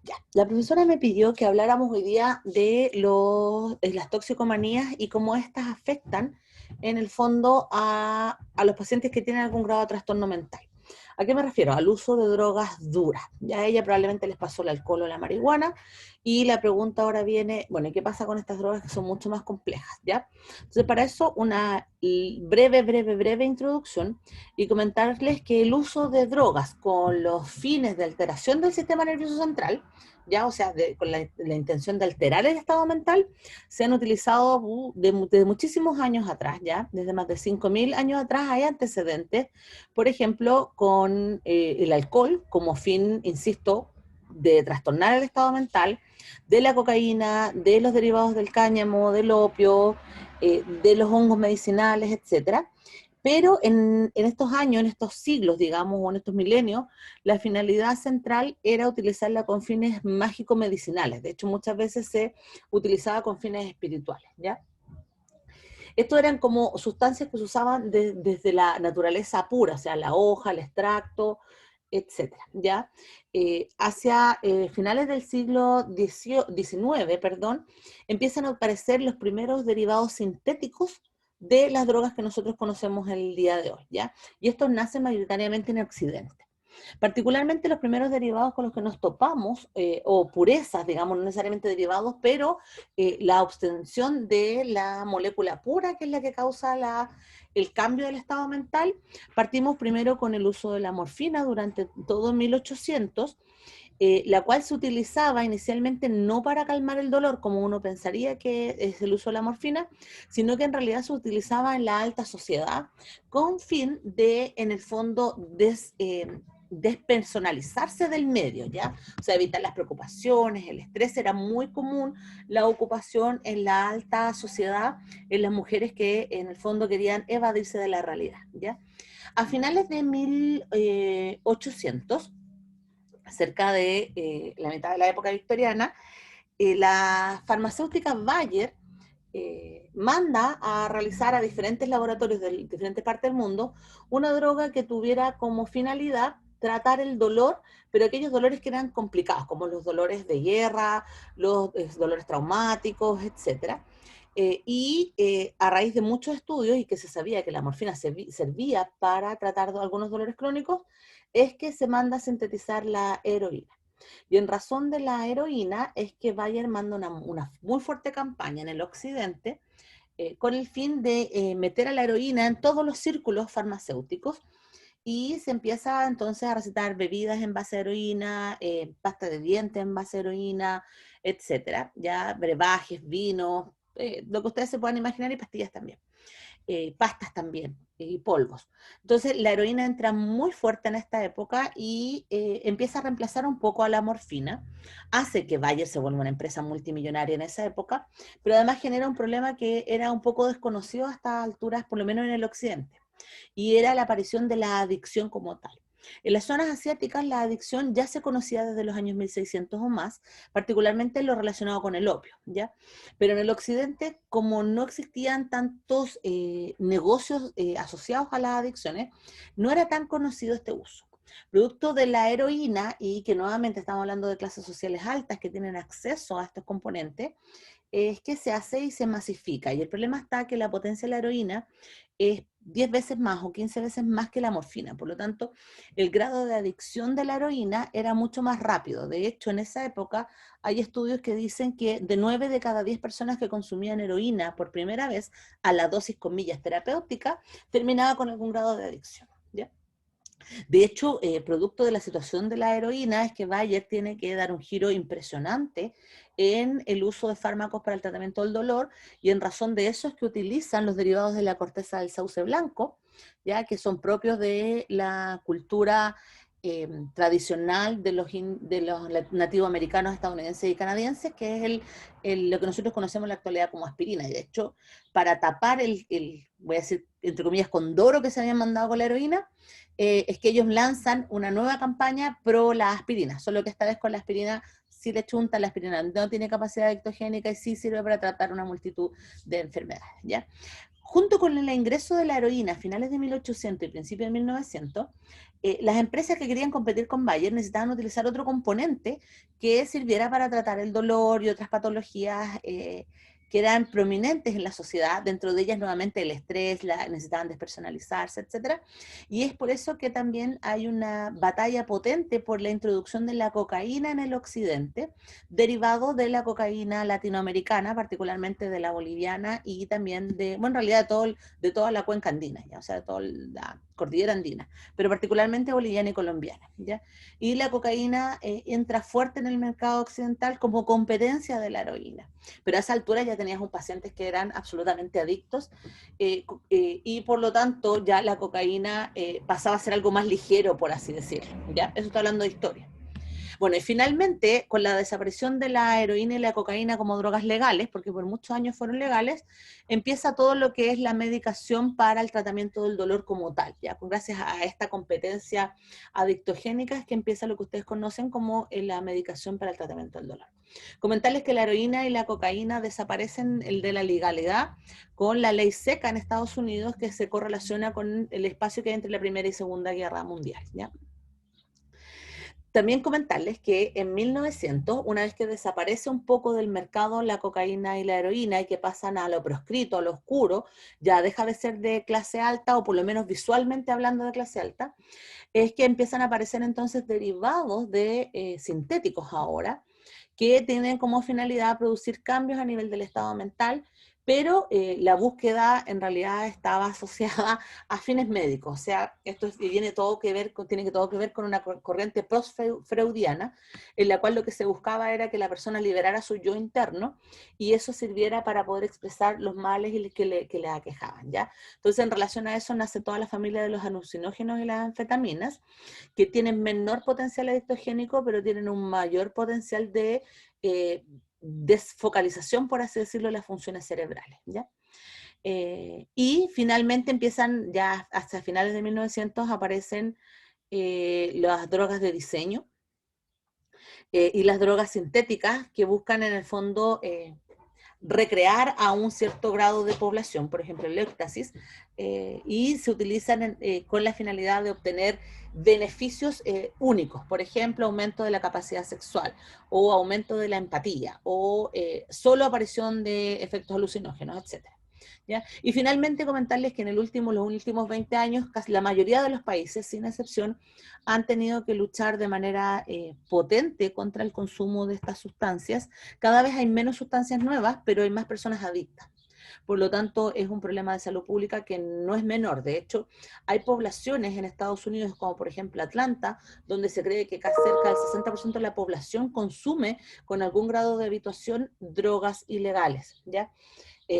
Ya, la profesora me pidió que habláramos hoy día de las toxicomanías y cómo éstas afectan en el fondo a los pacientes que tienen algún grado de trastorno mental. ¿A qué me refiero? Al uso de drogas duras. Ya a ella probablemente les pasó el alcohol o la marihuana y la pregunta ahora viene, bueno, ¿y qué pasa con estas drogas que son mucho más complejas? ¿Ya? Entonces, para eso una breve introducción y comentarles que el uso de drogas con los fines de alteración del sistema nervioso central, ya, o sea, con la intención de alterar el estado mental, se han utilizado de muchísimos años atrás, ya, desde más de 5.000 años atrás hay antecedentes, por ejemplo, con el alcohol como fin, insisto, de trastornar el estado mental, de la cocaína, de los derivados del cáñamo, del opio, de los hongos medicinales, etcétera. Pero en estos años, en estos siglos, digamos, o en estos milenios, la finalidad central era utilizarla con fines mágico-medicinales. De hecho, muchas veces se utilizaba con fines espirituales, ¿ya? Estos eran como sustancias que se usaban desde la naturaleza pura, o sea, la hoja, el extracto, etcétera, ¿ya? Hacia finales del siglo XIX, perdón, empiezan a aparecer los primeros derivados sintéticos de las drogas que nosotros conocemos el día de hoy, ¿ya? Y estos nacen mayoritariamente en Occidente. Particularmente los primeros derivados con los que nos topamos, o purezas, digamos, no necesariamente derivados, pero la obtención de la molécula pura, que es la que causa el cambio del estado mental. Partimos primero con el uso de la morfina durante todo 1800, la cual se utilizaba inicialmente no para calmar el dolor, como uno pensaría que es el uso de la morfina, sino que en realidad se utilizaba en la alta sociedad con fin de, en el fondo, despersonalizarse del medio, ¿ya? O sea, evitar las preocupaciones, el estrés. Era muy común la ocupación en la alta sociedad, en las mujeres que en el fondo querían evadirse de la realidad, ¿ya? A finales de 1800, cerca de la mitad de la época victoriana, la farmacéutica Bayer manda a realizar a diferentes laboratorios de diferentes partes del mundo una droga que tuviera como finalidad tratar el dolor, pero aquellos dolores que eran complicados, como los dolores de guerra, los dolores traumáticos, etcétera. A raíz de muchos estudios y que se sabía que la morfina servía para tratar algunos dolores crónicos, es que se manda a sintetizar la heroína. Y en razón de la heroína es que Bayer manda una muy fuerte campaña en el occidente, con el fin de meter a la heroína en todos los círculos farmacéuticos, y se empieza entonces a recetar bebidas en base a heroína, pasta de dientes en base a heroína, etcétera, ya brebajes, vinos, lo que ustedes se puedan imaginar, y pastillas también, pastas también y polvos. Entonces la heroína entra muy fuerte en esta época y empieza a reemplazar un poco a la morfina, hace que Bayer se vuelva una empresa multimillonaria en esa época, pero además genera un problema que era un poco desconocido a estas alturas, por lo menos en el occidente, y era la aparición de la adicción como tal. En las zonas asiáticas la adicción ya se conocía desde los años 1600 o más, particularmente lo relacionado con el opio, ¿ya? Pero en el occidente, como no existían tantos negocios asociados a las adicciones, no era tan conocido este uso. Producto de la heroína, y que nuevamente estamos hablando de clases sociales altas que tienen acceso a estos componentes, es que se hace y se masifica. Y el problema está que la potencia de la heroína es 10 veces más o 15 veces más que la morfina. Por lo tanto, el grado de adicción de la heroína era mucho más rápido. De hecho, en esa época hay estudios que dicen que de 9 de cada 10 personas que consumían heroína por primera vez a la dosis, comillas, terapéutica, terminaba con algún grado de adicción, ¿ya? De hecho, producto de la situación de la heroína es que Bayer tiene que dar un giro impresionante en el uso de fármacos para el tratamiento del dolor, y en razón de eso es que utilizan los derivados de la corteza del sauce blanco, ya que son propios de la cultura tradicional de los nativos americanos, estadounidenses y canadienses, que es lo que nosotros conocemos en la actualidad como aspirina. Y de hecho, para tapar voy a decir, entre comillas, condoro que se habían mandado con la heroína, es que ellos lanzan una nueva campaña pro la aspirina, solo que esta vez con la aspirina sí le chunta, la aspirina no tiene capacidad dictogénica y sí sirve para tratar una multitud de enfermedades, ¿ya? junto con el ingreso de la heroína a finales de 1800 y principios de 1900, las empresas que querían competir con Bayer necesitaban utilizar otro componente que sirviera para tratar el dolor y otras patologías que eran prominentes en la sociedad, dentro de ellas nuevamente el estrés, necesitaban despersonalizarse, etcétera. Y es por eso que también hay una batalla potente por la introducción de la cocaína en el occidente, derivado de la cocaína latinoamericana, particularmente de la boliviana y también de, bueno, en realidad de toda la cuenca andina, ¿ya? O sea, de toda la cordillera andina, pero particularmente boliviana y colombiana, ¿ya? Y la cocaína entra fuerte en el mercado occidental como competencia de la heroína. Pero a esa altura ya tenías un pacientes que eran absolutamente adictos y por lo tanto ya la cocaína pasaba a ser algo más ligero, por así decirlo, ¿ya? Eso está hablando de historia. Bueno, y finalmente, con la desaparición de la heroína y la cocaína como drogas legales, porque por muchos años fueron legales, empieza todo lo que es la medicación para el tratamiento del dolor como tal, ya, gracias a esta competencia adictogénica es que empieza lo que ustedes conocen como la medicación para el tratamiento del dolor. Comentarles que la heroína y la cocaína desaparecen el de la legalidad con la ley seca en Estados Unidos que se correlaciona con el espacio que hay entre la Primera y Segunda Guerra Mundial, ¿ya? También comentarles que en 1900, una vez que desaparece un poco del mercado la cocaína y la heroína y que pasan a lo proscrito, a lo oscuro, ya deja de ser de clase alta o por lo menos visualmente hablando de clase alta, es que empiezan a aparecer entonces derivados de sintéticos ahora que tienen como finalidad producir cambios a nivel del estado mental, pero la búsqueda en realidad estaba asociada a fines médicos, o sea, esto tiene todo que ver con una corriente post-freudiana, en la cual lo que se buscaba era que la persona liberara su yo interno y eso sirviera para poder expresar los males que le aquejaban, ¿ya? Entonces, en relación a eso nace toda la familia de los alucinógenos y las anfetaminas, que tienen menor potencial adictogénico, pero tienen un mayor potencial de desfocalización, por así decirlo, de las funciones cerebrales, ¿ya? Y finalmente empiezan, ya hasta finales de 1900, aparecen las drogas de diseño y las drogas sintéticas que buscan en el fondo recrear a un cierto grado de población, por ejemplo el éxtasis, y se utilizan con la finalidad de obtener beneficios únicos, por ejemplo, aumento de la capacidad sexual, o aumento de la empatía, o solo aparición de efectos alucinógenos, etc. ¿Ya? Y finalmente comentarles que en los últimos 20 años, casi la mayoría de los países, sin excepción, han tenido que luchar de manera potente contra el consumo de estas sustancias. Cada vez hay menos sustancias nuevas, pero hay más personas adictas. Por lo tanto, es un problema de salud pública que no es menor. De hecho, hay poblaciones en Estados Unidos, como por ejemplo Atlanta, donde se cree que casi cerca del 60% de la población consume con algún grado de habituación drogas ilegales, ¿ya?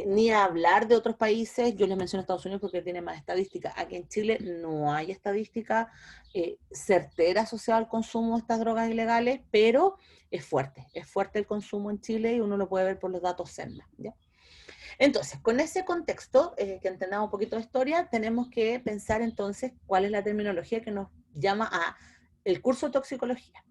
Ni hablar de otros países, yo les menciono Estados Unidos porque tiene más estadísticas. Aquí en Chile no hay estadística certera asociada al consumo de estas drogas ilegales, pero es fuerte el consumo en Chile y uno lo puede ver por los datos CERNA, ¿ya? Entonces, con ese contexto, que entendamos un poquito de historia, tenemos que pensar entonces cuál es la terminología que nos llama a el curso de toxicología.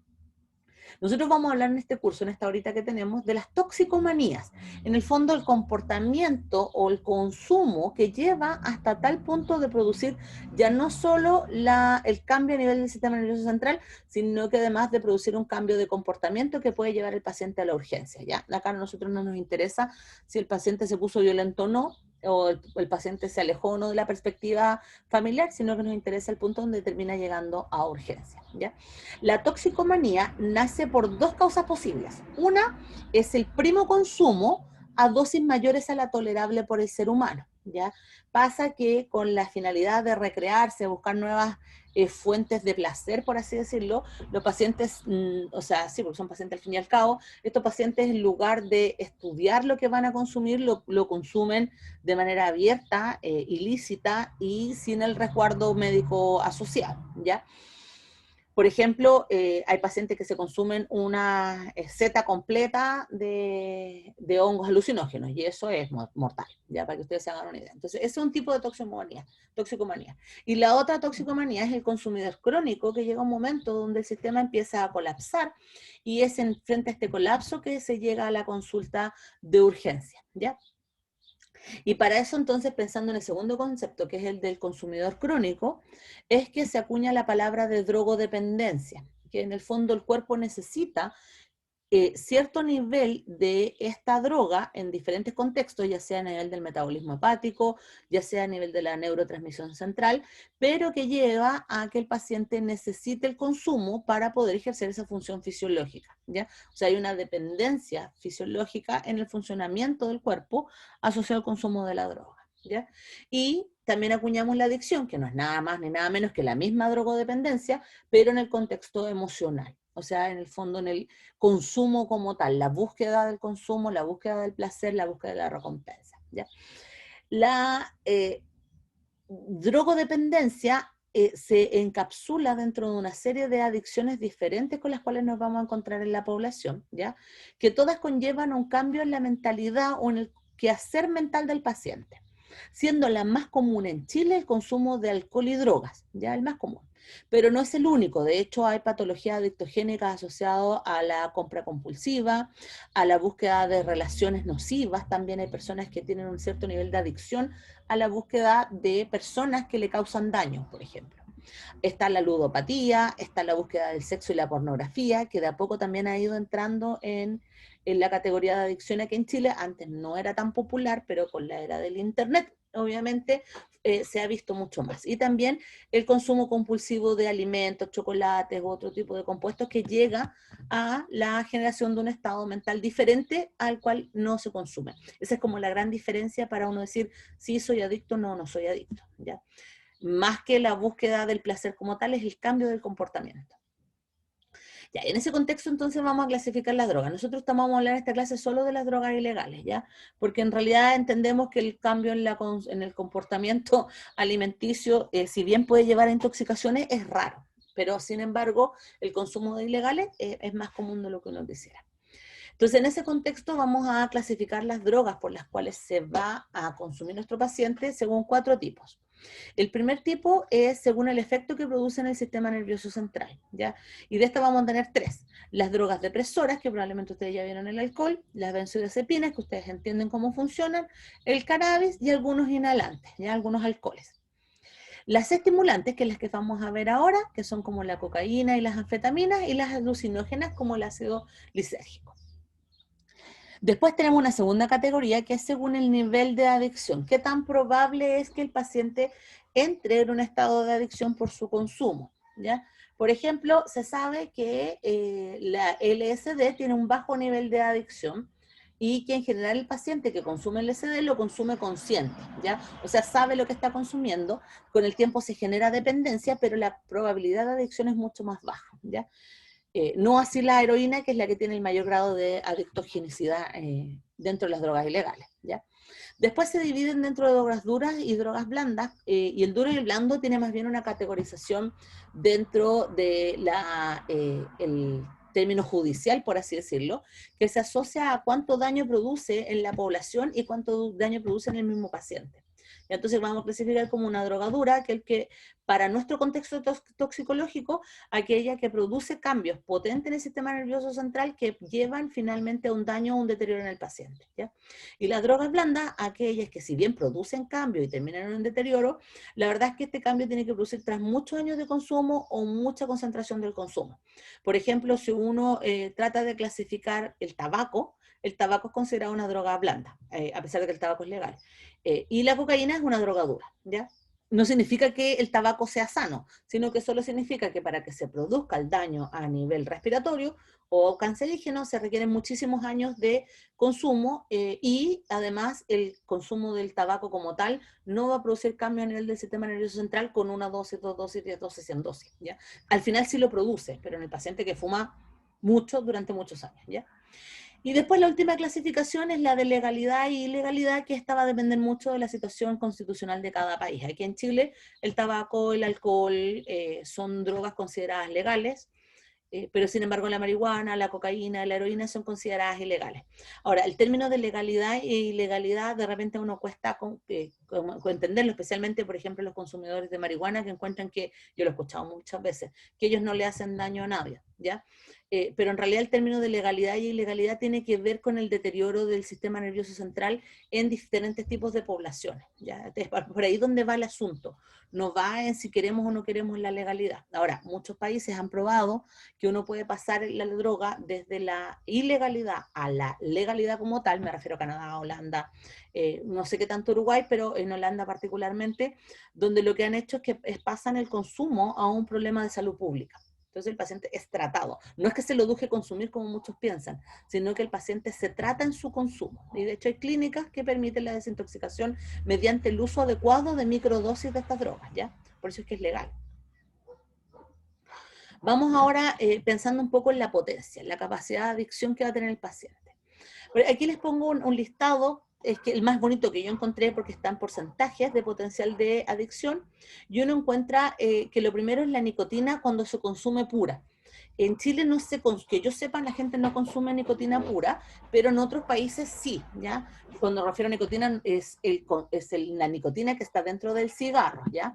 Nosotros vamos a hablar en este curso, en esta horita que tenemos, de las toxicomanías. En el fondo, el comportamiento o el consumo que lleva hasta tal punto de producir ya no solo el cambio a nivel del sistema nervioso central, sino que además de producir un cambio de comportamiento que puede llevar al paciente a la urgencia, ¿ya? Acá a nosotros no nos interesa si el paciente se puso violento o no, o el paciente se alejó o no de la perspectiva familiar, sino que nos interesa el punto donde termina llegando a urgencia, ¿ya? La toxicomanía nace por dos causas posibles. Una es el primo consumo a dosis mayores a la tolerable por el ser humano, ¿ya? Pasa que con la finalidad de recrearse, buscar nuevas fuentes de placer, por así decirlo, los pacientes, o sea, sí, porque son pacientes al fin y al cabo, estos pacientes en lugar de estudiar lo que van a consumir, lo consumen de manera abierta, ilícita y sin el resguardo médico asociado, ¿ya? Por ejemplo, hay pacientes que se consumen una seta completa de hongos alucinógenos y eso es mortal, ya para que ustedes se hagan una idea. Entonces, ese es un tipo de toxicomanía. Y la otra toxicomanía es el consumidor crónico, que llega un momento donde el sistema empieza a colapsar y es frente a este colapso que se llega a la consulta de urgencia, ¿ya? Y para eso entonces, pensando en el segundo concepto, que es el del consumidor crónico, es que se acuña la palabra de drogodependencia, que en el fondo el cuerpo necesita cierto nivel de esta droga en diferentes contextos, ya sea a nivel del metabolismo hepático, ya sea a nivel de la neurotransmisión central, pero que lleva a que el paciente necesite el consumo para poder ejercer esa función fisiológica, ¿ya? O sea, hay una dependencia fisiológica en el funcionamiento del cuerpo asociado al consumo de la droga, ¿ya? Y también acuñamos la adicción, que no es nada más ni nada menos que la misma drogodependencia, pero en el contexto emocional. O sea, en el fondo, en el consumo como tal, la búsqueda del consumo, la búsqueda del placer, la búsqueda de la recompensa, ¿ya? La drogodependencia se encapsula dentro de una serie de adicciones diferentes con las cuales nos vamos a encontrar en la población, ¿ya? Que todas conllevan un cambio en la mentalidad o en el quehacer mental del paciente, siendo la más común en Chile el consumo de alcohol y drogas, ya el más común. Pero no es el único, de hecho hay patologías adictogénicas asociadas a la compra compulsiva, a la búsqueda de relaciones nocivas, también hay personas que tienen un cierto nivel de adicción a la búsqueda de personas que le causan daño, por ejemplo. Está la ludopatía, está la búsqueda del sexo y la pornografía, que de a poco también ha ido entrando en la categoría de adicción aquí en Chile. Antes no era tan popular, pero con la era del Internet, obviamente, se ha visto mucho más. Y también el consumo compulsivo de alimentos, chocolates u otro tipo de compuestos que llega a la generación de un estado mental diferente al cual no se consume. Esa es como la gran diferencia para uno decir, sí, soy adicto, no, no soy adicto, ¿ya? Más que la búsqueda del placer como tal, es el cambio del comportamiento. Ya, en ese contexto entonces vamos a clasificar las drogas. Nosotros vamos a hablar en esta clase solo de las drogas ilegales, ¿ya? Porque en realidad entendemos que el cambio en el comportamiento alimenticio, si bien puede llevar a intoxicaciones, es raro. Pero sin embargo, el consumo de ilegales es más común de lo que uno quisiera. Entonces, en ese contexto vamos a clasificar las drogas por las cuales se va a consumir nuestro paciente según 4 tipos. El primer tipo es según el efecto que produce en el sistema nervioso central, ¿ya? Y de esta vamos a tener 3. Las drogas depresoras, que probablemente ustedes ya vieron el alcohol, las benzodiazepinas, que ustedes entienden cómo funcionan, el cannabis y algunos inhalantes, ¿ya? Algunos alcoholes. Las estimulantes, que es las que vamos a ver ahora, que son como la cocaína y las anfetaminas, y las alucinógenas como el ácido lisérgico. Después tenemos una segunda categoría que es según el nivel de adicción. ¿Qué tan probable es que el paciente entre en un estado de adicción por su consumo? ¿Ya? Por ejemplo, se sabe que la LSD tiene un bajo nivel de adicción y que en general el paciente que consume LSD lo consume consciente, ¿ya? O sea, sabe lo que está consumiendo, con el tiempo se genera dependencia, pero la probabilidad de adicción es mucho más baja, ¿ya? No así la heroína, que es la que tiene el mayor grado de adictogenicidad dentro de las drogas ilegales, ¿ya? Después se dividen dentro de drogas duras y drogas blandas, y el duro y el blando tiene más bien una categorización dentro de el término judicial, por así decirlo, que se asocia a cuánto daño produce en la población y cuánto daño produce en el mismo paciente. Entonces vamos a clasificar como una drogadura, que para nuestro contexto toxicológico, aquella que produce cambios potentes en el sistema nervioso central que llevan finalmente a un daño o un deterioro en el paciente, ¿ya? Y las drogas blandas, aquellas que si bien producen cambio y terminan en un deterioro, la verdad es que este cambio tiene que producir tras muchos años de consumo o mucha concentración del consumo. Por ejemplo, si uno trata de clasificar el tabaco es considerado una droga blanda, a pesar de que el tabaco es legal. Y la cocaína es una droga dura, ¿ya? No significa que el tabaco sea sano, sino que solo significa que para que se produzca el daño a nivel respiratorio o cancerígeno se requieren muchísimos años de consumo, y además el consumo del tabaco como tal no va a producir cambio a nivel del sistema nervioso central con una dosis, 2 dosis, 10 dosis, 100 dosis, ¿ya? Al final sí lo produce, pero en el paciente que fuma mucho durante muchos años, ¿ya? Y después la última clasificación es la de legalidad y ilegalidad, que esta va a depender mucho de la situación constitucional de cada país. Aquí en Chile el tabaco, el alcohol son drogas consideradas legales, pero sin embargo la marihuana, la cocaína, la heroína son consideradas ilegales. Ahora, el término de legalidad e ilegalidad de repente uno cuesta entenderlo, especialmente, por ejemplo, los consumidores de marihuana que encuentran que, yo lo he escuchado muchas veces, que ellos no le hacen daño a nadie. ¿ya? Pero en realidad el término de legalidad y ilegalidad tiene que ver con el deterioro del sistema nervioso central en diferentes tipos de poblaciones, ¿ya? Entonces, por ahí donde va el asunto, no va en si queremos o no queremos la legalidad. Ahora, muchos países han probado que uno puede pasar la droga desde la ilegalidad a la legalidad como tal, me refiero a Canadá, Holanda, no sé qué tanto Uruguay, pero en Holanda particularmente, donde lo que han hecho es que pasan el consumo a un problema de salud pública. Entonces el paciente es tratado. No es que se lo deje consumir como muchos piensan, sino que el paciente se trata en su consumo. Y de hecho hay clínicas que permiten la desintoxicación mediante el uso adecuado de microdosis de estas drogas, ¿ya? Por eso es que es legal. Vamos ahora pensando un poco en la potencia, en la capacidad de adicción que va a tener el paciente. Aquí les pongo un listado, es que el más bonito que yo encontré porque está en porcentajes de potencial de adicción, y uno encuentra que lo primero es la nicotina cuando se consume pura. En Chile no se, que yo sepa, la gente no consume nicotina pura, pero en otros países sí, ¿ya? Cuando me refiero a nicotina es la nicotina que está dentro del cigarro, ¿ya?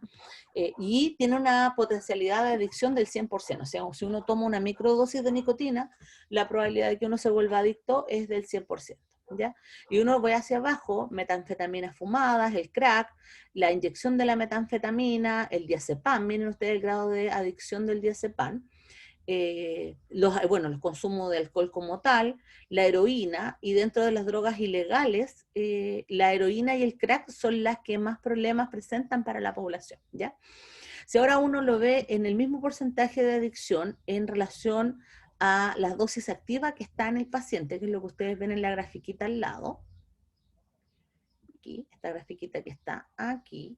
Y tiene una potencialidad de adicción del 100%, o sea, si uno toma una microdosis de nicotina, la probabilidad de que uno se vuelva adicto es del 100%. ¿Ya? Y uno va hacia abajo, metanfetaminas fumadas, el crack, la inyección de la metanfetamina, el diazepam, miren ustedes el grado de adicción del diazepam, los consumos de alcohol como tal, la heroína, y dentro de las drogas ilegales, la heroína y el crack son las que más problemas presentan para la población, ¿ya? Si ahora uno lo ve en el mismo porcentaje de adicción en relación a la dosis activa que está en el paciente, que es lo que ustedes ven en la grafiquita al lado, aquí, esta grafiquita que está aquí,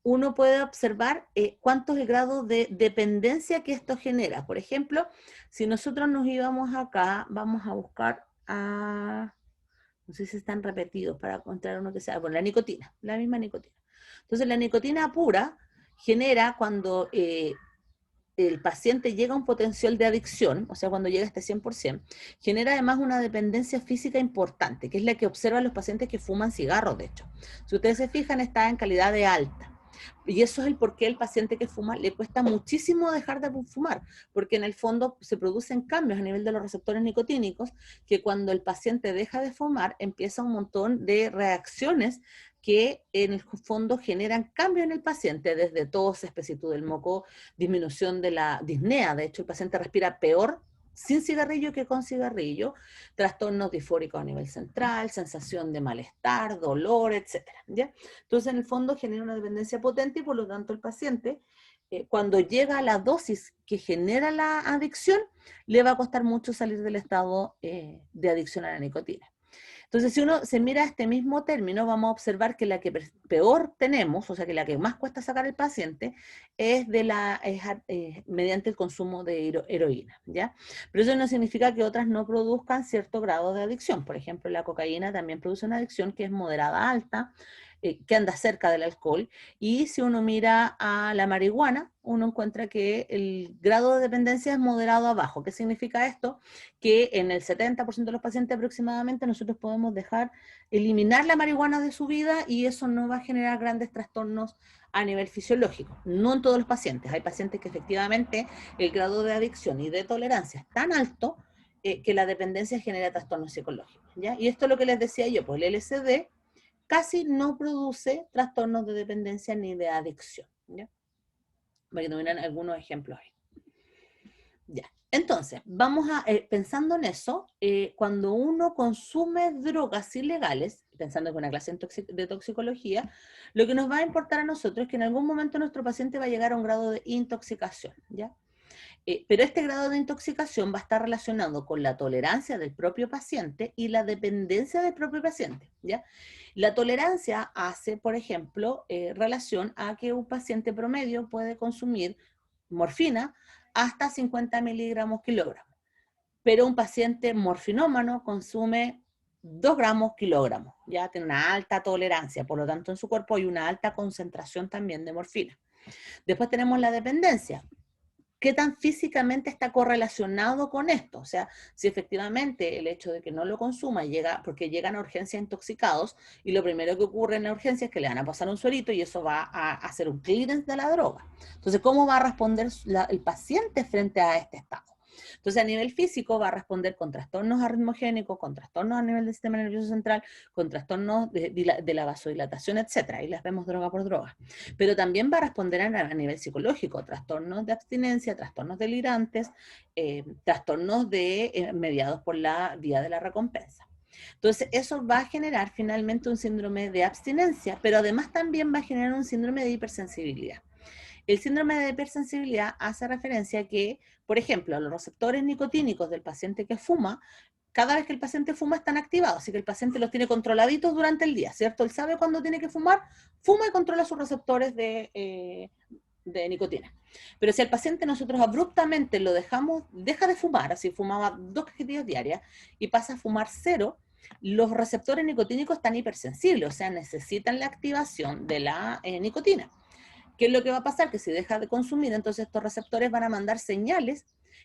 uno puede observar cuánto es el grado de dependencia que esto genera. Por ejemplo, si nosotros nos íbamos acá, vamos a buscar a, no sé si están repetidos para encontrar uno que sea, bueno, la nicotina, la misma nicotina. Entonces la nicotina pura genera cuando el paciente llega a un potencial de adicción, o sea, cuando llega a este 100%, genera además una dependencia física importante, que es la que observan los pacientes que fuman cigarros, de hecho. Si ustedes se fijan, está en calidad de alta. Y eso es el por qué el paciente que fuma le cuesta muchísimo dejar de fumar, porque en el fondo se producen cambios a nivel de los receptores nicotínicos, que cuando el paciente deja de fumar, empieza un montón de reacciones que en el fondo generan cambios en el paciente, desde tos, espesitud del moco, disminución de la disnea, de hecho el paciente respira peor sin cigarrillo que con cigarrillo, trastornos disfóricos a nivel central, sensación de malestar, dolor, etcétera, ¿ya? Entonces, en el fondo genera una dependencia potente y por lo tanto el paciente, cuando llega a la dosis que genera la adicción, le va a costar mucho salir del estado de adicción a la nicotina. Entonces, si uno se mira este mismo término, vamos a observar que la que peor tenemos, o sea, que la que más cuesta sacar el paciente, es mediante el consumo de heroína, ¿ya? Pero eso no significa que otras no produzcan cierto grado de adicción. Por ejemplo, la cocaína también produce una adicción que es moderada alta, que anda cerca del alcohol, y si uno mira a la marihuana, uno encuentra que el grado de dependencia es moderado a bajo. ¿Qué significa esto? Que en el 70% de los pacientes aproximadamente nosotros podemos eliminar la marihuana de su vida y eso no va a generar grandes trastornos a nivel fisiológico. No en todos los pacientes. Hay pacientes que efectivamente el grado de adicción y de tolerancia es tan alto que la dependencia genera trastornos psicológicos, ¿ya? Y esto es lo que les decía yo, pues el LSD casi no produce trastornos de dependencia ni de adicción, ¿ya? Para que tuvieran algunos ejemplos ahí. Ya. Entonces, vamos a, pensando en eso, cuando uno consume drogas ilegales, pensando en una clase de toxicología, lo que nos va a importar a nosotros es que en algún momento nuestro paciente va a llegar a un grado de intoxicación, ¿ya? Pero este grado de intoxicación va a estar relacionado con la tolerancia del propio paciente y la dependencia del propio paciente, ¿ya? La tolerancia hace, por ejemplo, relación a que un paciente promedio puede consumir morfina hasta 50 miligramos kilogramos, pero un paciente morfinómano consume 2 gramos kilogramos, ya tiene una alta tolerancia, por lo tanto en su cuerpo hay una alta concentración también de morfina. Después tenemos la dependencia. ¿Qué tan físicamente está correlacionado con esto? O sea, si efectivamente el hecho de que no lo consuma llega, porque llegan a urgencia intoxicados y lo primero que ocurre en la urgencia es que le van a pasar un suerito y eso va a hacer un clearance de la droga. Entonces, ¿cómo va a responder el paciente frente a este estado? Entonces, a nivel físico va a responder con trastornos arritmogénicos, con trastornos a nivel del sistema nervioso central, con trastornos de la vasodilatación, etcétera, y las vemos droga por droga. Pero también va a responder a nivel psicológico, trastornos de abstinencia, trastornos delirantes, trastornos mediados por la vía de la recompensa. Entonces, eso va a generar finalmente un síndrome de abstinencia, pero además también va a generar un síndrome de hipersensibilidad. El síndrome de hipersensibilidad hace referencia a que, por ejemplo, los receptores nicotínicos del paciente que fuma, cada vez que el paciente fuma están activados, así que el paciente los tiene controladitos durante el día, ¿cierto? Él sabe cuándo tiene que fumar, fuma y controla sus receptores de nicotina. Pero si al paciente nosotros abruptamente lo dejamos, deja de fumar, así fumaba 2 cajetillas diarias y pasa a fumar 0, los receptores nicotínicos están hipersensibles, o sea, necesitan la activación de la nicotina. ¿Qué es lo que va a pasar? Que si deja de consumir, entonces estos receptores van a mandar señales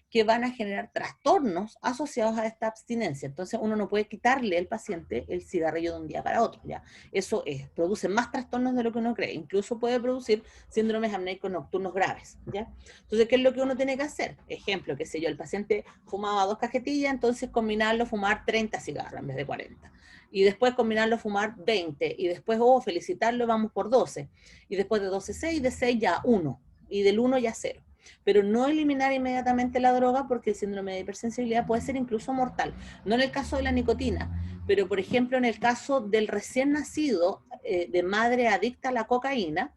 que van a generar trastornos asociados a esta abstinencia. Entonces uno no puede quitarle al paciente el cigarrillo de un día para otro, ¿ya? Eso produce más trastornos de lo que uno cree. Incluso puede producir síndromes apneicos nocturnos graves, ¿ya? Entonces, ¿qué es lo que uno tiene que hacer? Ejemplo, qué sé yo, el paciente fumaba 2 cajetillas, entonces combinarlo, fumar 30 cigarros en vez de 40. Y después combinarlo, fumar 20. Y después, felicitarlo, vamos por 12. Y después de 12, 6, de 6 ya 1. Y del 1 ya 0. Pero no eliminar inmediatamente la droga porque el síndrome de hipersensibilidad puede ser incluso mortal. No en el caso de la nicotina, pero por ejemplo en el caso del recién nacido de madre adicta a la cocaína,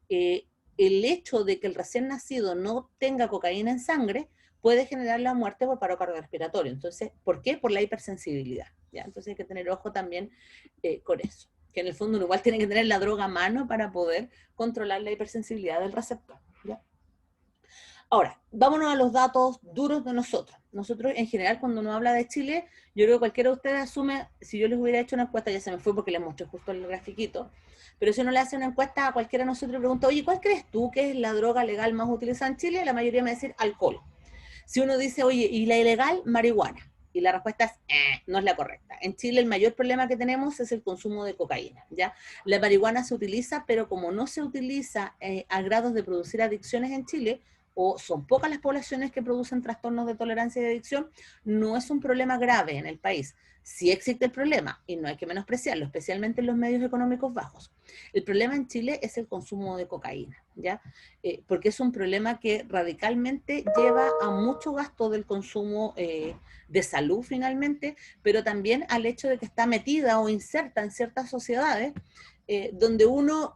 el hecho de que el recién nacido no tenga cocaína en sangre puede generar la muerte por paro cardiorrespiratorio. Entonces, ¿por qué? Por la hipersensibilidad, ¿ya? Entonces hay que tener ojo también con eso, que en el fondo uno igual tiene que tener la droga a mano para poder controlar la hipersensibilidad del receptor, ¿ya? Ahora, vámonos a los datos duros de nosotros. Nosotros, en general, cuando uno habla de Chile, yo creo que cualquiera de ustedes asume, si yo les hubiera hecho una encuesta, ya se me fue porque les mostré justo el grafiquito, pero si uno le hace una encuesta a cualquiera de nosotros y pregunta, oye, ¿cuál crees tú que es la droga legal más utilizada en Chile? La mayoría me va a decir alcohol. Si uno dice, oye, ¿y la ilegal? Marihuana. Y la respuesta es, no es la correcta. En Chile el mayor problema que tenemos es el consumo de cocaína, ¿ya? La marihuana se utiliza, pero como no se utiliza a grados de producir adicciones en Chile, o son pocas las poblaciones que producen trastornos de tolerancia y de adicción, no es un problema grave en el país. Sí existe el problema, y no hay que menospreciarlo, especialmente en los medios económicos bajos. El problema en Chile es el consumo de cocaína, ¿ya? Porque es un problema que radicalmente lleva a mucho gasto del consumo de salud finalmente, pero también al hecho de que está metida o inserta en ciertas sociedades donde uno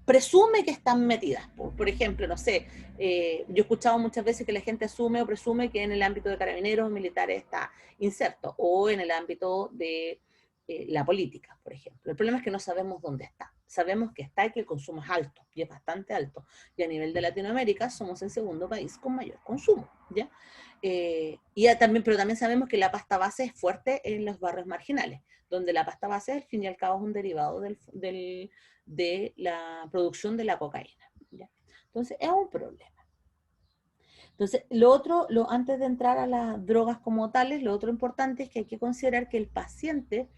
presume que están metidas. Por ejemplo, no sé, yo he escuchado muchas veces que la gente asume o presume que en el ámbito de carabineros o militares está inserto, o en el ámbito de la política, por ejemplo. El problema es que no sabemos dónde está. Sabemos que está y que el consumo es alto, y es bastante alto. Y a nivel de Latinoamérica somos el segundo país con mayor consumo, ¿ya? También, pero también sabemos que la pasta base es fuerte en los barrios marginales, donde la pasta base, al fin y al cabo, es un derivado de la producción de la cocaína, ¿ya? Entonces, es un problema. Entonces, antes de entrar a las drogas como tales, lo otro importante es que hay que considerar que el paciente,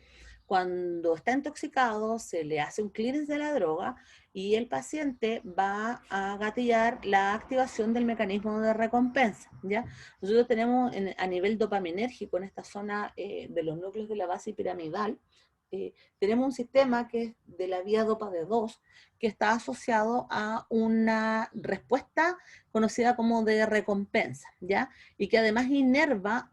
cuando está intoxicado, se le hace un clearance de la droga y el paciente va a gatillar la activación del mecanismo de recompensa, ¿ya? Nosotros tenemos a nivel dopaminérgico en esta zona de los núcleos de la base piramidal, tenemos un sistema que es de la vía dopa de 2, que está asociado a una respuesta conocida como de recompensa, ¿ya? Y que además inerva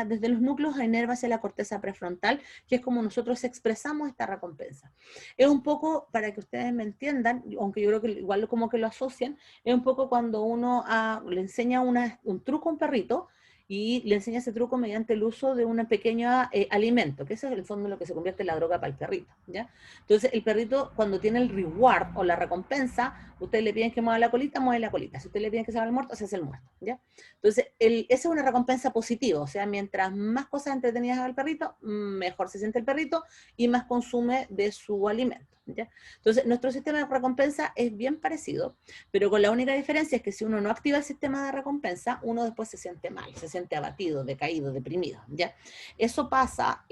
desde los núcleos, inerva hacia la corteza prefrontal, que es como nosotros expresamos esta recompensa. Es un poco, para que ustedes me entiendan, aunque yo creo que igual como que lo asocian, es un poco cuando uno le enseña un truco a un perrito, y le enseña ese truco mediante el uso de un pequeño alimento, que eso es el fondo en lo que se convierte en la droga para el perrito, ¿ya? Entonces, el perrito, cuando tiene el reward o la recompensa, ustedes le piden que mueva la colita, mueve la colita. Si ustedes le piden que se haga el muerto, se hace el muerto, ¿ya? Entonces, esa es una recompensa positiva, o sea, mientras más cosas entretenidas haga el perrito, mejor se siente el perrito y más consume de su alimento, ¿ya? Entonces, nuestro sistema de recompensa es bien parecido, pero con la única diferencia es que si uno no activa el sistema de recompensa, uno después se siente mal, se siente abatido, decaído, deprimido, ¿ya? Eso pasa,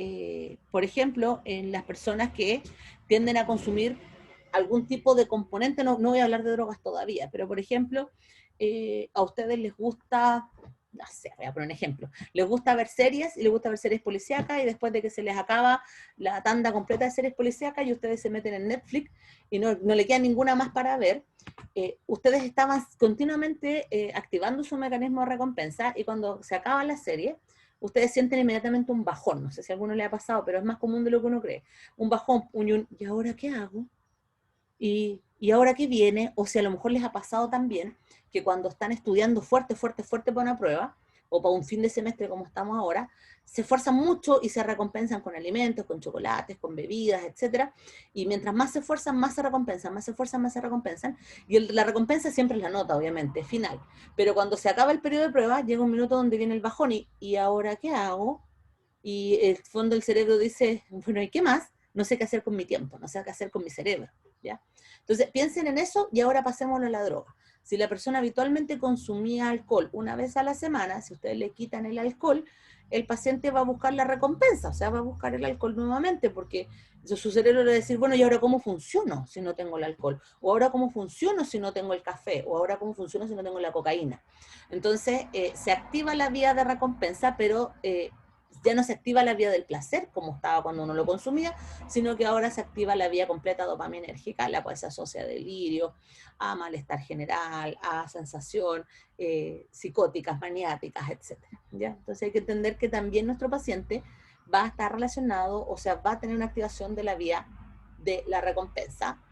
por ejemplo, en las personas que tienden a consumir algún tipo de componente, no voy a hablar de drogas todavía, pero por ejemplo, a ustedes les gusta no sé, voy a poner un ejemplo, les gusta ver series y les gusta ver series policíacas y después de que se les acaba la tanda completa de series policíacas y ustedes se meten en Netflix y no le queda ninguna más para ver, ustedes estaban continuamente activando su mecanismo de recompensa y cuando se acaba la serie, ustedes sienten inmediatamente un bajón, no sé si a alguno le ha pasado, pero es más común de lo que uno cree, un bajón, ¿y ahora qué hago? ¿Y ahora qué viene? O si a lo mejor les ha pasado también que cuando están estudiando fuerte, fuerte, fuerte para una prueba, o para un fin de semestre como estamos ahora, se esfuerzan mucho y se recompensan con alimentos, con chocolates, con bebidas, etcétera. Y mientras más se esfuerzan, más se recompensan, más se esfuerzan, más se recompensan. Y la recompensa siempre es la nota, obviamente, final. Pero cuando se acaba el periodo de prueba, llega un minuto donde viene el bajón ¿y ahora qué hago? Y el fondo del cerebro dice, bueno, ¿y qué más? No sé qué hacer con mi tiempo, no sé qué hacer con mi cerebro, ¿ya? Entonces, piensen en eso y ahora pasémoslo a la droga. Si la persona habitualmente consumía alcohol una vez a la semana, si ustedes le quitan el alcohol, el paciente va a buscar la recompensa, o sea, va a buscar el alcohol nuevamente, porque su cerebro le va a decir, bueno, ¿y ahora cómo funciono si no tengo el alcohol? ¿O ahora cómo funciono si no tengo el café? ¿O ahora cómo funciono si no tengo la cocaína? Entonces, se activa la vía de recompensa, pero ya no se activa la vía del placer, como estaba cuando uno lo consumía, sino que ahora se activa la vía completa dopaminérgica, la cual se asocia a delirio, a malestar general, a sensación, psicóticas, maniáticas, etc. ¿Ya? Entonces hay que entender que también nuestro paciente va a estar relacionado, o sea, va a tener una activación de la vía de la recompensa,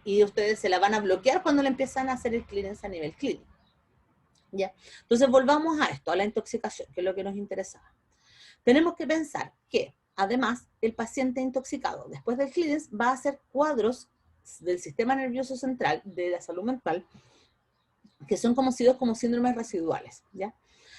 y ustedes se la van a bloquear cuando le empiezan a hacer el clearance a nivel clínico. ¿Ya? Entonces volvamos a esto, a la intoxicación, que es lo que nos interesaba. Tenemos que pensar que, además, el paciente intoxicado después del clearance va a hacer cuadros del sistema nervioso central, de la salud mental, que son conocidos como síndromes residuales, ¿ya?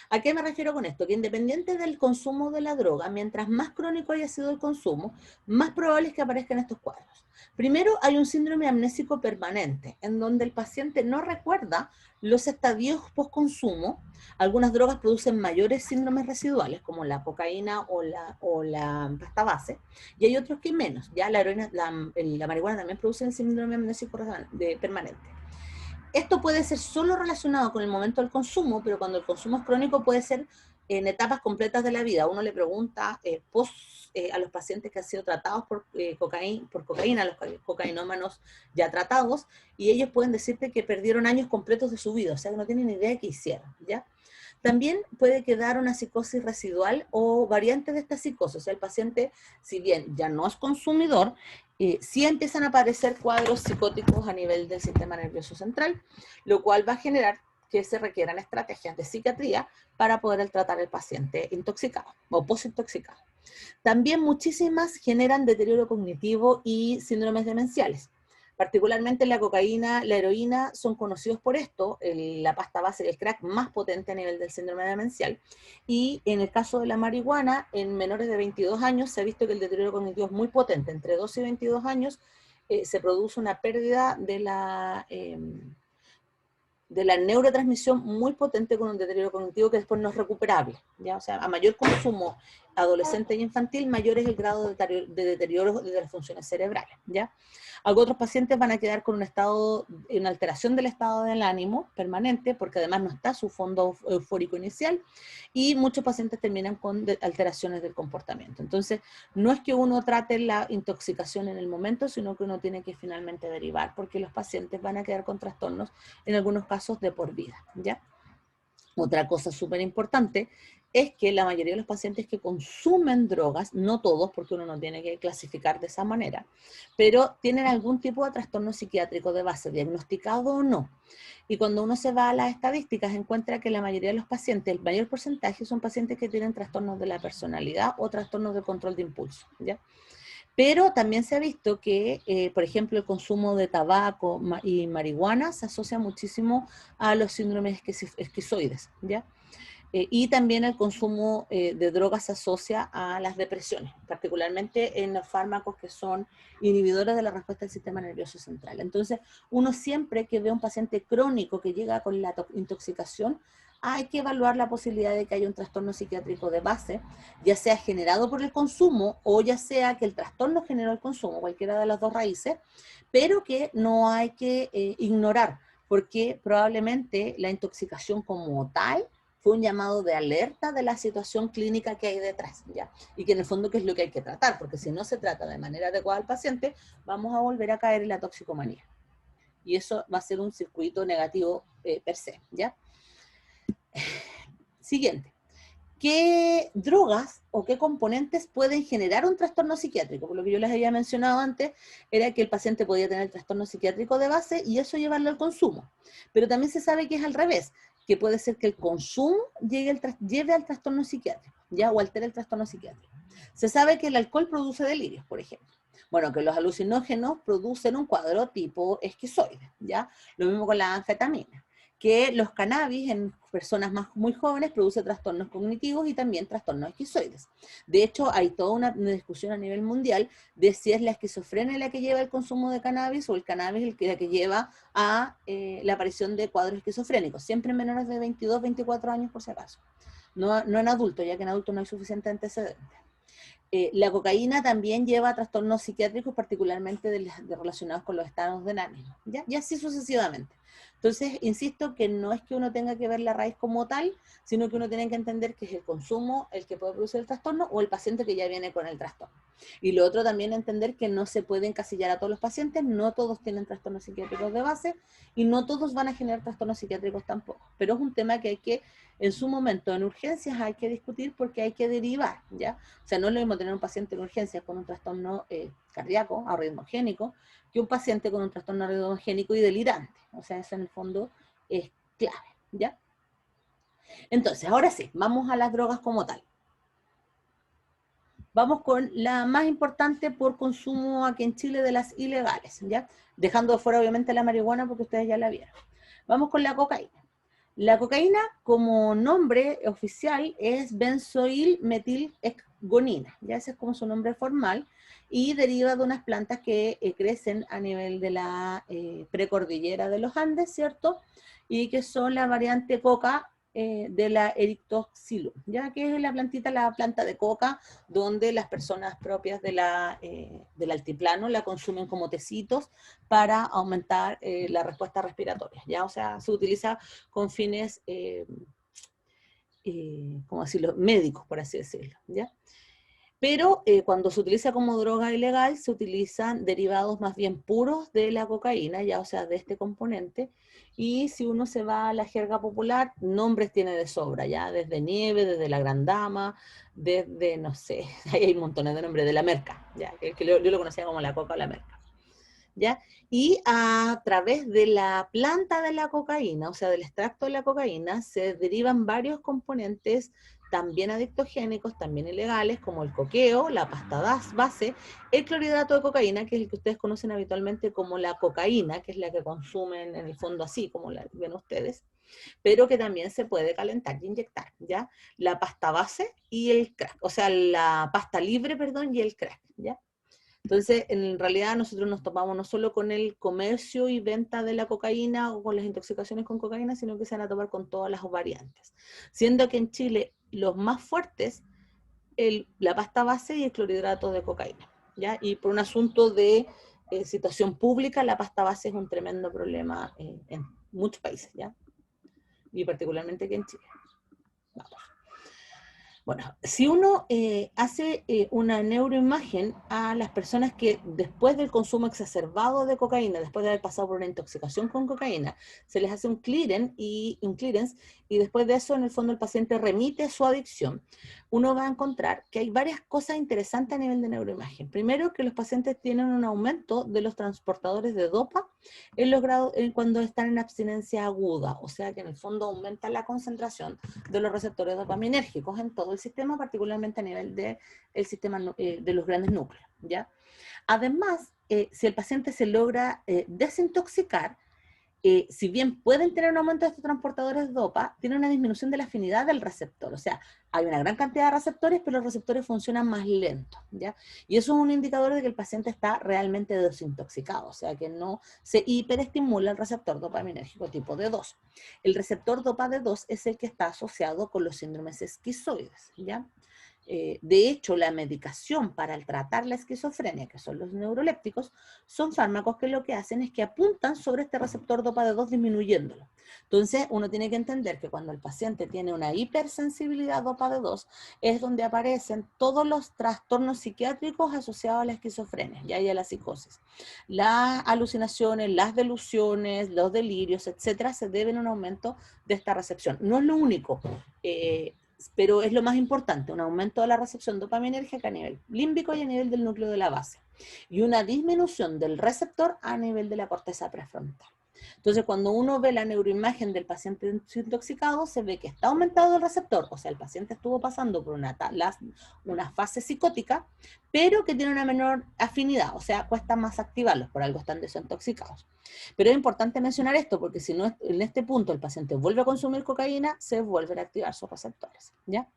¿A qué me refiero con esto? Que independiente del consumo de la droga, mientras más crónico haya sido el consumo, más probable es que aparezcan estos cuadros. Primero, hay un síndrome amnésico permanente, en donde el paciente no recuerda los estadios post-consumo. Algunas drogas producen mayores síndromes residuales, como la cocaína o la pasta base, y hay otros que menos. Ya la heroína, la marihuana también produce el síndrome amnésico permanente. Esto puede ser solo relacionado con el momento del consumo, pero cuando el consumo es crónico puede ser en etapas completas de la vida. Uno le pregunta a los pacientes que han sido tratados por cocaína, a los cocainómanos ya tratados, y ellos pueden decirte que perdieron años completos de su vida, o sea que no tienen idea de qué hicieron, ¿ya? También puede quedar una psicosis residual o variante de esta psicosis. O sea, el paciente, si bien ya no es consumidor, sí empiezan a aparecer cuadros psicóticos a nivel del sistema nervioso central, lo cual va a generar que se requieran estrategias de psiquiatría para poder tratar al paciente intoxicado o posintoxicado. También muchísimas generan deterioro cognitivo y síndromes demenciales. Particularmente la cocaína, la heroína son conocidos por esto, la pasta base y el crack más potente a nivel del síndrome demencial. Y en el caso de la marihuana, en menores de 22 años se ha visto que el deterioro cognitivo es muy potente. Entre 12 y 22 años se produce una pérdida de la neurotransmisión muy potente con un deterioro cognitivo que después no es recuperable, ¿ya? O sea, a mayor consumo adolescente y infantil, mayor es el grado de deterioro de las funciones cerebrales, ¿ya? Algunos otros pacientes van a quedar con una alteración del estado del ánimo permanente, porque además no está su fondo eufórico inicial, y muchos pacientes terminan con alteraciones del comportamiento. Entonces, no es que uno trate la intoxicación en el momento, sino que uno tiene que finalmente derivar, porque los pacientes van a quedar con trastornos, en algunos casos de por vida, ¿ya? Otra cosa súper importante es que la mayoría de los pacientes que consumen drogas, no todos, porque uno no tiene que clasificar de esa manera, pero tienen algún tipo de trastorno psiquiátrico de base, diagnosticado o no. Y cuando uno se va a las estadísticas, encuentra que la mayoría de los pacientes, el mayor porcentaje, son pacientes que tienen trastornos de la personalidad o trastornos de control de impulso, ¿ya? Pero también se ha visto que, por ejemplo, el consumo de tabaco y marihuana se asocia muchísimo a los síndromes esquizoides, ¿ya? Y también el consumo de drogas se asocia a las depresiones, particularmente en los fármacos que son inhibidores de la respuesta del sistema nervioso central. Entonces, uno siempre que ve a un paciente crónico que llega con la intoxicación, hay que evaluar la posibilidad de que haya un trastorno psiquiátrico de base, ya sea generado por el consumo o ya sea que el trastorno generó el consumo, cualquiera de las dos raíces, pero que no hay que ignorar, porque probablemente la intoxicación como tal fue un llamado de alerta de la situación clínica que hay detrás, ¿ya? Y que en el fondo qué es lo que hay que tratar, porque si no se trata de manera adecuada al paciente, vamos a volver a caer en la toxicomanía. Y eso va a ser un circuito negativo per se, ¿ya? Siguiente. ¿Qué drogas o qué componentes pueden generar un trastorno psiquiátrico? Por lo que yo les había mencionado antes, era que el paciente podía tener trastorno psiquiátrico de base y eso llevarlo al consumo. Pero también se sabe que es al revés, que puede ser que el consumo lleve al trastorno psiquiátrico, ¿ya? O altere el trastorno psiquiátrico. Se sabe que el alcohol produce delirios, por ejemplo. Bueno, que los alucinógenos producen un cuadro tipo esquizoide, ¿ya? Lo mismo con la anfetamina, que los cannabis en personas muy jóvenes produce trastornos cognitivos y también trastornos esquizoides. De hecho, hay toda una discusión a nivel mundial de si es la esquizofrenia la que lleva el consumo de cannabis o el cannabis la que lleva a la aparición de cuadros esquizofrénicos, siempre en menores de 22, 24 años por si acaso. No en adultos, ya que en adultos no hay suficiente antecedente. La cocaína también lleva trastornos psiquiátricos, particularmente relacionados con los estados de ánimo, ¿ya? Y así sucesivamente. Entonces, insisto que no es que uno tenga que ver la raíz como tal, sino que uno tiene que entender que es el consumo el que puede producir el trastorno o el paciente que ya viene con el trastorno. Y lo otro también entender que no se puede encasillar a todos los pacientes, no todos tienen trastornos psiquiátricos de base y no todos van a generar trastornos psiquiátricos tampoco. Pero es un tema que hay que, en su momento, en urgencias hay que discutir porque hay que derivar, ¿ya? O sea, no es lo mismo tener un paciente en urgencias con un trastorno cardíaco, arritmogénico, que un paciente con un trastorno arritmogénico y delirante. O sea, eso en el fondo es clave, ¿ya? Entonces, ahora sí, vamos a las drogas como tal. Vamos con la más importante por consumo aquí en Chile de las ilegales, ¿ya? Dejando de fuera obviamente la marihuana porque ustedes ya la vieron. Vamos con la cocaína. La cocaína, como nombre oficial, es benzoilmetilgonina, ya ese es como su nombre formal, y deriva de unas plantas que crecen a nivel de la precordillera de los Andes, ¿cierto? Y que son la variante coca de la Erythroxylum, ya que es la planta de coca, donde las personas propias de del altiplano la consumen como tecitos para aumentar la respuesta respiratoria, ¿ya? O sea, se utiliza con fines, ¿cómo decirlo?, médicos, por así decirlo, ¿ya? Pero cuando se utiliza como droga ilegal, se utilizan derivados más bien puros de la cocaína, ya, o sea, de este componente, y si uno se va a la jerga popular, nombres tiene de sobra, ya, desde Nieve, desde la Gran Dama, desde, no sé, ahí hay montones de nombres, de la merca, ya, que yo lo conocía como la coca o la merca. ¿Ya? Y a través de la planta de la cocaína, o sea, del extracto de la cocaína, se derivan varios componentes también adictogénicos, también ilegales, como el coqueo, la pasta base, el clorhidrato de cocaína, que es el que ustedes conocen habitualmente como la cocaína, que es la que consumen en el fondo así, como la ven ustedes, pero que también se puede calentar y inyectar, ¿ya? La pasta base y el crack, o sea, la pasta libre, perdón, y el crack, ¿ya? Entonces, en realidad nosotros nos topamos no solo con el comercio y venta de la cocaína o con las intoxicaciones con cocaína, sino que se van a topar con todas las variantes. Siendo que en Chile los más fuertes, la pasta base y el clorhidrato de cocaína, ¿ya? Y por un asunto de situación pública, la pasta base es un tremendo problema en muchos países, ¿ya? Y particularmente aquí en Chile. Vamos. Bueno, si uno hace una neuroimagen a las personas que después del consumo exacerbado de cocaína, después de haber pasado por una intoxicación con cocaína, se les hace un clearance y después de eso, en el fondo, el paciente remite su adicción, uno va a encontrar que hay varias cosas interesantes a nivel de neuroimagen. Primero, que los pacientes tienen un aumento de los transportadores de dopa cuando están en abstinencia aguda, o sea que en el fondo aumenta la concentración de los receptores dopaminérgicos en todo el sistema, particularmente a nivel del sistema de los grandes núcleos, ¿ya? Además, si el paciente se logra desintoxicar, si bien pueden tener un aumento de estos transportadores de dopa, tiene una disminución de la afinidad del receptor. O sea, hay una gran cantidad de receptores, pero los receptores funcionan más lento, ¿ya? Y eso es un indicador de que el paciente está realmente desintoxicado, o sea, que no se hiperestimula el receptor dopaminérgico tipo D2. El receptor dopa D2 es el que está asociado con los síndromes esquizoides, ¿ya? De hecho, la medicación para tratar la esquizofrenia, que son los neurolépticos, son fármacos que lo que hacen es que apuntan sobre este receptor dopa de 2 disminuyéndolo. Entonces, uno tiene que entender que cuando el paciente tiene una hipersensibilidad dopa de 2, es donde aparecen todos los trastornos psiquiátricos asociados a la esquizofrenia y a la psicosis. Las alucinaciones, las delusiones, los delirios, etcétera, se deben a un aumento de esta recepción. No es lo único. Pero es lo más importante, un aumento de la recepción dopaminérgica a nivel límbico y a nivel del núcleo de la base, y una disminución del receptor a nivel de la corteza prefrontal. Entonces, cuando uno ve la neuroimagen del paciente intoxicado, se ve que está aumentado el receptor, o sea, el paciente estuvo pasando por una fase psicótica, pero que tiene una menor afinidad, o sea, cuesta más activarlos, por algo están desintoxicados. Pero es importante mencionar esto, porque si no, en este punto el paciente vuelve a consumir cocaína, se vuelven a activar sus receptores, ¿ya?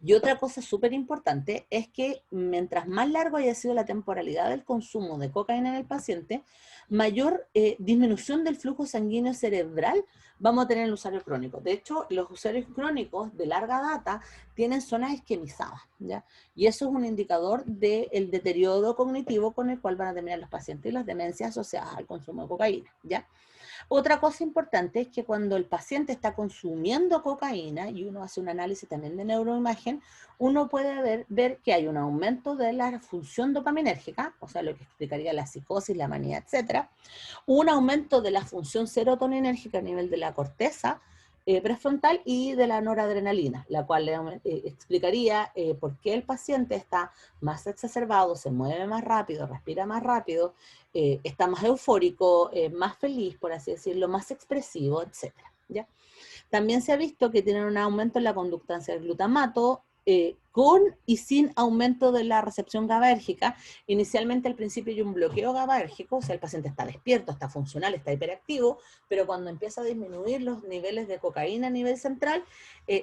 Y otra cosa súper importante es que mientras más largo haya sido la temporalidad del consumo de cocaína en el paciente, mayor disminución del flujo sanguíneo cerebral vamos a tener en el usuario crónico. De hecho, los usuarios crónicos de larga data tienen zonas isquemizadas, ¿ya? Y eso es un indicador del deterioro cognitivo con el cual van a terminar los pacientes y las demencias asociadas al consumo de cocaína, ¿ya? Otra cosa importante es que cuando el paciente está consumiendo cocaína, y uno hace un análisis también de neuroimagen, uno puede ver que hay un aumento de la función dopaminérgica, o sea, lo que explicaría la psicosis, la manía, etcétera, un aumento de la función serotoninérgica a nivel de la corteza prefrontal y de la noradrenalina, la cual explicaría por qué el paciente está más exacerbado, se mueve más rápido, respira más rápido, está más eufórico, más feliz, por así decirlo, más expresivo, etcétera, ¿ya? También se ha visto que tienen un aumento en la conductancia del glutamato, con y sin aumento de la recepción GABAérgica. Inicialmente al principio hay un bloqueo GABAérgico, o sea, el paciente está despierto, está funcional, está hiperactivo, pero cuando empieza a disminuir los niveles de cocaína a nivel central,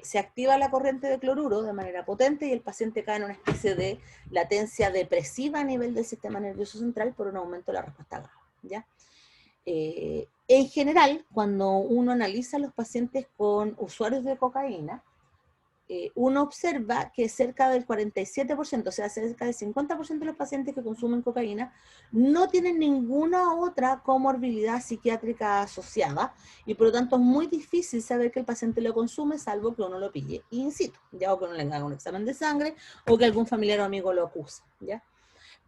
se activa la corriente de cloruro de manera potente y el paciente cae en una especie de latencia depresiva a nivel del sistema nervioso central por un aumento de la respuesta GABA, ¿ya? En general, cuando uno analiza a los pacientes con usuarios de cocaína, uno observa que cerca del 47%, o sea, cerca del 50% de los pacientes que consumen cocaína no tienen ninguna otra comorbilidad psiquiátrica asociada y por lo tanto es muy difícil saber que el paciente lo consume salvo que uno lo pille in situ, ya, o que uno le haga un examen de sangre o que algún familiar o amigo lo acuse, ¿ya?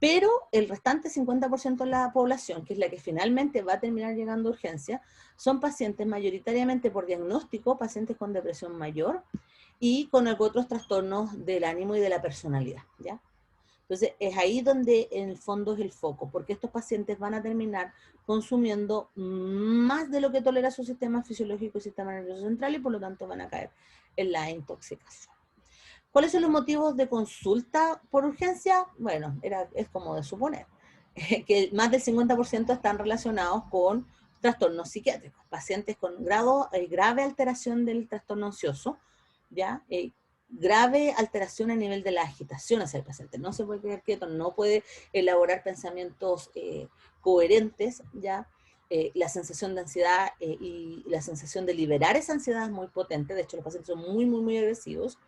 Pero el restante 50% de la población, que es la que finalmente va a terminar llegando a urgencia, son pacientes mayoritariamente por diagnóstico, pacientes con depresión mayor y con otros trastornos del ánimo y de la personalidad, ¿ya? Entonces, es ahí donde en el fondo es el foco, porque estos pacientes van a terminar consumiendo más de lo que tolera su sistema fisiológico y sistema nervioso central y por lo tanto van a caer en la intoxicación. ¿Cuáles son los motivos de consulta por urgencia? Bueno, es como de suponer, que más del 50% están relacionados con trastornos psiquiátricos, pacientes con grave alteración del trastorno ansioso, ¿ya? Grave alteración a nivel de la agitación hacia el paciente, no se puede quedar quieto, no puede elaborar pensamientos coherentes, ¿ya? La sensación de ansiedad y la sensación de liberar esa ansiedad es muy potente, de hecho los pacientes son muy, muy, muy agresivos,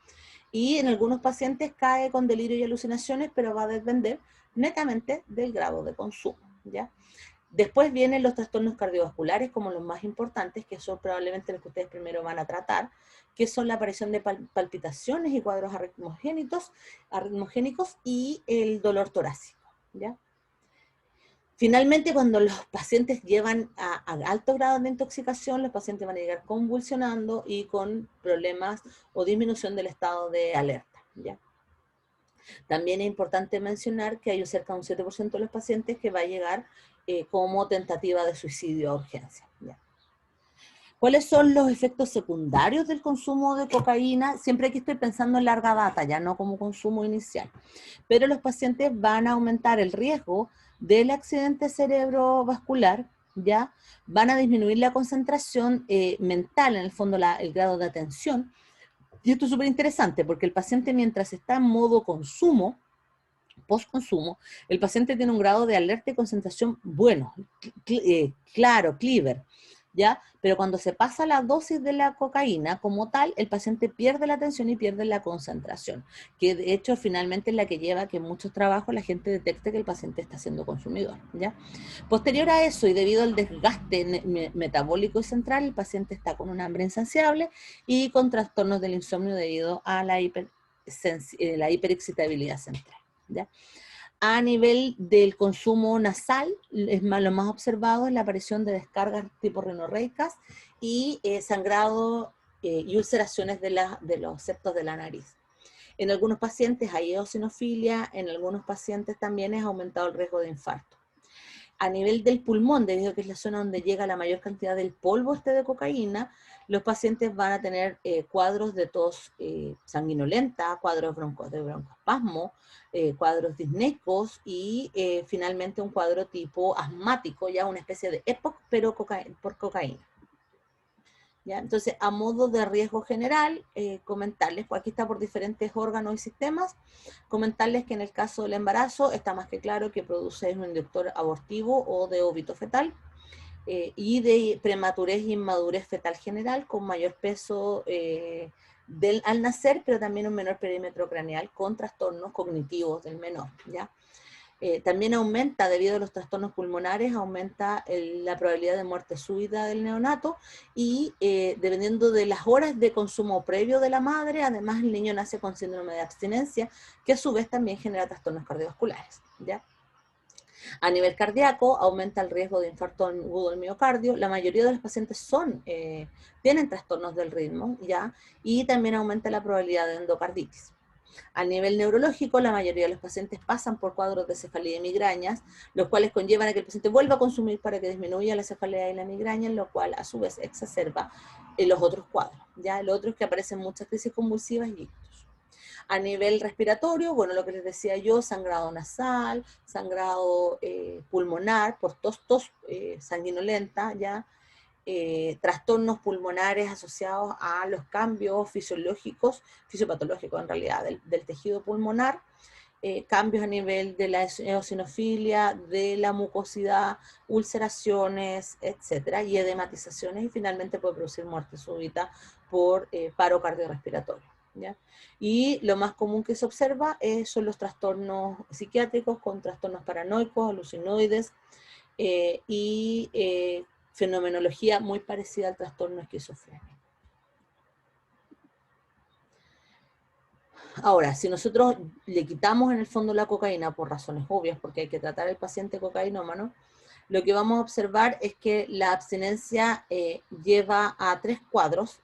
y en algunos pacientes cae con delirio y alucinaciones, pero va a depender netamente del grado de consumo, ¿ya? Después vienen los trastornos cardiovasculares como los más importantes, que son probablemente los que ustedes primero van a tratar, que son la aparición de palpitaciones y cuadros arritmogénicos y el dolor torácico, ¿ya? Finalmente, cuando los pacientes llevan a alto grado de intoxicación, los pacientes van a llegar convulsionando y con problemas o disminución del estado de alerta, ¿ya? También es importante mencionar que hay cerca de un 7% de los pacientes que va a llegar como tentativa de suicidio a urgencia, ¿ya? ¿Cuáles son los efectos secundarios del consumo de cocaína? Siempre aquí estoy pensando en larga data, ya no como consumo inicial. Pero los pacientes van a aumentar el riesgo del accidente cerebrovascular, ¿ya? Van a disminuir la concentración mental, en el fondo el grado de atención. Y esto es súper interesante porque el paciente mientras está en modo consumo, post-consumo, el paciente tiene un grado de alerta y concentración bueno, claro, cleaver. ¿ya? Pero cuando se pasa la dosis de la cocaína como tal, el paciente pierde la atención y pierde la concentración, que de hecho finalmente es la que lleva a que en muchos trabajos la gente detecte que el paciente está siendo consumidor, ¿ya? Posterior a eso y debido al desgaste metabólico y central, el paciente está con un hambre insaciable y con trastornos del insomnio debido a la hiperexcitabilidad central, ¿ya? A nivel del consumo nasal, lo más observado es la aparición de descargas tipo rinorreicas y sangrado y ulceraciones de los septos de la nariz. En algunos pacientes hay eosinofilia, en algunos pacientes también es aumentado el riesgo de infarto. A nivel del pulmón, debido a que es la zona donde llega la mayor cantidad del polvo de cocaína, los pacientes van a tener cuadros de tos sanguinolenta, cuadros de broncoespasmo, cuadros disnecos y finalmente un cuadro tipo asmático, ya una especie de EPOC, pero por cocaína. ¿Ya? Entonces, a modo de riesgo general, comentarles, pues aquí está por diferentes órganos y sistemas, comentarles que en el caso del embarazo está más que claro que produce un inductor abortivo o de óbito fetal, y de prematurez e inmadurez fetal general con mayor peso al nacer, pero también un menor perímetro craneal con trastornos cognitivos del menor, ¿ya? También aumenta, debido a los trastornos pulmonares, aumenta la probabilidad de muerte súbita del neonato y dependiendo de las horas de consumo previo de la madre, además el niño nace con síndrome de abstinencia, que a su vez también genera trastornos cardiovasculares, ¿ya? A nivel cardíaco, aumenta el riesgo de infarto agudo del miocardio. La mayoría de los pacientes tienen trastornos del ritmo, ¿ya? Y también aumenta la probabilidad de endocarditis. A nivel neurológico, la mayoría de los pacientes pasan por cuadros de cefalea y migrañas, los cuales conllevan a que el paciente vuelva a consumir para que disminuya la cefalea y la migraña, lo cual a su vez exacerba los otros cuadros. ¿Ya? Lo otro es que aparecen muchas crisis convulsivas y ictus. A nivel respiratorio, bueno, lo que les decía yo, sangrado nasal, sangrado pulmonar, por tos sanguinolenta, ¿ya? Trastornos pulmonares asociados a los cambios fisiológicos, fisiopatológicos en realidad, del tejido pulmonar, cambios a nivel de la eosinofilia, de la mucosidad, ulceraciones, etcétera, y edematizaciones, y finalmente puede producir muerte súbita por paro cardiorrespiratorio, ¿ya? Y lo más común que se observa son los trastornos psiquiátricos con trastornos paranoicos, alucinoides, y fenomenología muy parecida al trastorno esquizofrénico. Ahora, si nosotros le quitamos en el fondo la cocaína por razones obvias, porque hay que tratar al paciente cocainómano, lo que vamos a observar es que la abstinencia lleva a 3 cuadros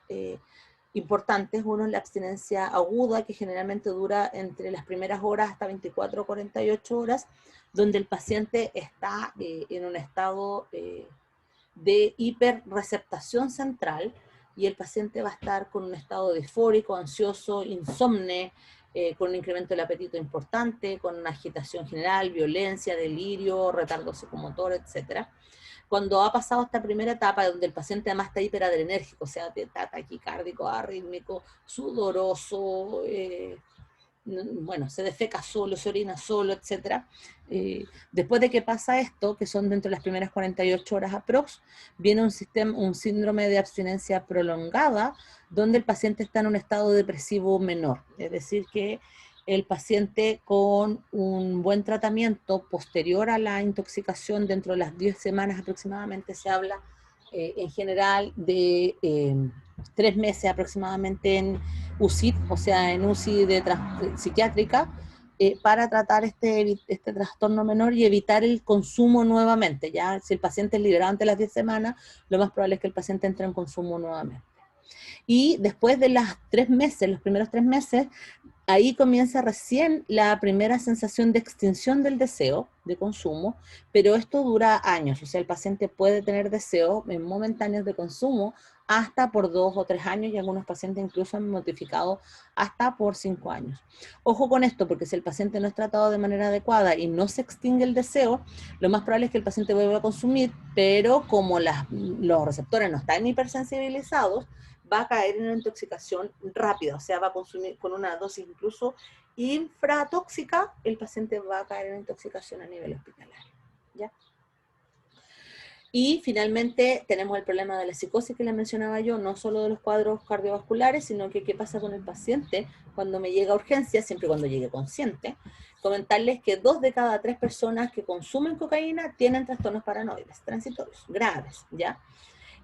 importantes. Uno es la abstinencia aguda, que generalmente dura entre las primeras horas hasta 24 o 48 horas, donde el paciente está en un estado de hiperreceptación central, y el paciente va a estar con un estado disfórico, ansioso, insomne, con un incremento del apetito importante, con una agitación general, violencia, delirio, retardo psicomotor, etc. Cuando ha pasado esta primera etapa, donde el paciente además está hiperadrenérgico, o sea, está taquicárdico, arrítmico, sudoroso, bueno, se defeca solo, se orina solo, etc. Después de que pasa esto, que son dentro de las primeras 48 horas aprox, viene un síndrome de abstinencia prolongada, donde el paciente está en un estado depresivo menor. Es decir, que el paciente con un buen tratamiento posterior a la intoxicación, dentro de las 10 semanas aproximadamente, se habla en general de 3 meses aproximadamente en UCI, o sea, en UCI psiquiátrica, para tratar este trastorno menor y evitar el consumo nuevamente. Ya, si el paciente es liberado antes de las 10 semanas, lo más probable es que el paciente entre en consumo nuevamente. Y después de los primeros 3 meses, ahí comienza recién la primera sensación de extinción del deseo de consumo, pero esto dura años, o sea, el paciente puede tener deseos momentáneos de consumo hasta por 2 o 3 años, y algunos pacientes incluso han notificado hasta por 5 años. Ojo con esto, porque si el paciente no es tratado de manera adecuada y no se extingue el deseo, lo más probable es que el paciente vuelva a consumir, pero como los receptores no están hipersensibilizados, va a caer en una intoxicación rápida, o sea, va a consumir con una dosis incluso infratóxica, el paciente va a caer en intoxicación a nivel hospitalario, ¿ya? Y finalmente tenemos el problema de la psicosis que les mencionaba yo, no solo de los cuadros cardiovasculares, sino que qué pasa con el paciente cuando me llega a urgencia, siempre y cuando llegue consciente. Comentarles que 2 de cada 3 personas que consumen cocaína tienen trastornos paranoides transitorios, graves, ¿ya?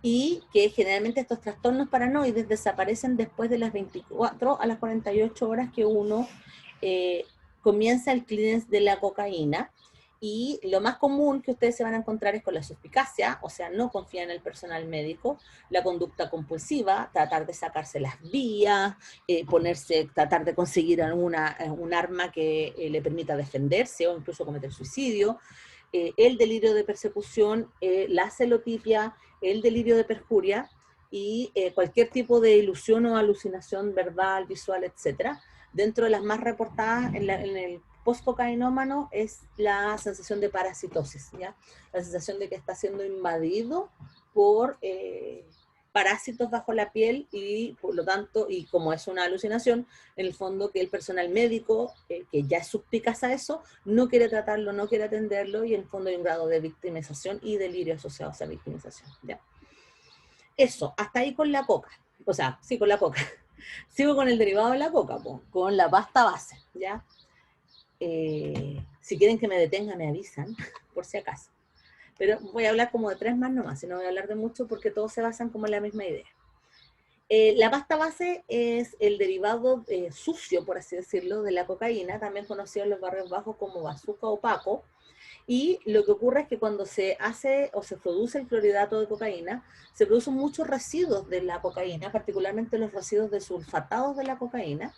Y que generalmente estos trastornos paranoides desaparecen después de las 24 a las 48 horas que uno comienza el clearance de la cocaína. Y lo más común que ustedes se van a encontrar es con la suspicacia, o sea, no confían en el personal médico, la conducta compulsiva, tratar de sacarse las vías, tratar de conseguir un arma que le permita defenderse o incluso cometer suicidio, el delirio de persecución, la celotipia, el delirio de perjuria y cualquier tipo de ilusión o alucinación verbal, visual, etcétera. Dentro de las más reportadas en el post-cocainómano es la sensación de parasitosis, ¿ya? La sensación de que está siendo invadido por parásitos bajo la piel y por lo tanto, y como es una alucinación, en el fondo que el personal médico, que ya es suspicaz a eso, no quiere tratarlo, no quiere atenderlo y en el fondo hay un grado de victimización y delirio asociado a esa victimización, ¿ya? Eso, hasta ahí con la coca, o sea, sí, con la coca. Sigo con el derivado de la coca, con la pasta base, ¿ya? Si quieren que me detenga, me avisan, por si acaso. Pero voy a hablar como de 3 más nomás, y no voy a hablar de mucho porque todos se basan como en la misma idea. La pasta base es el derivado sucio, por así decirlo, de la cocaína, también conocido en los barrios bajos como bazuca o paco, y lo que ocurre es que cuando se hace o se produce el clorhidrato de cocaína, se producen muchos residuos de la cocaína, particularmente los residuos de sulfatados de la cocaína,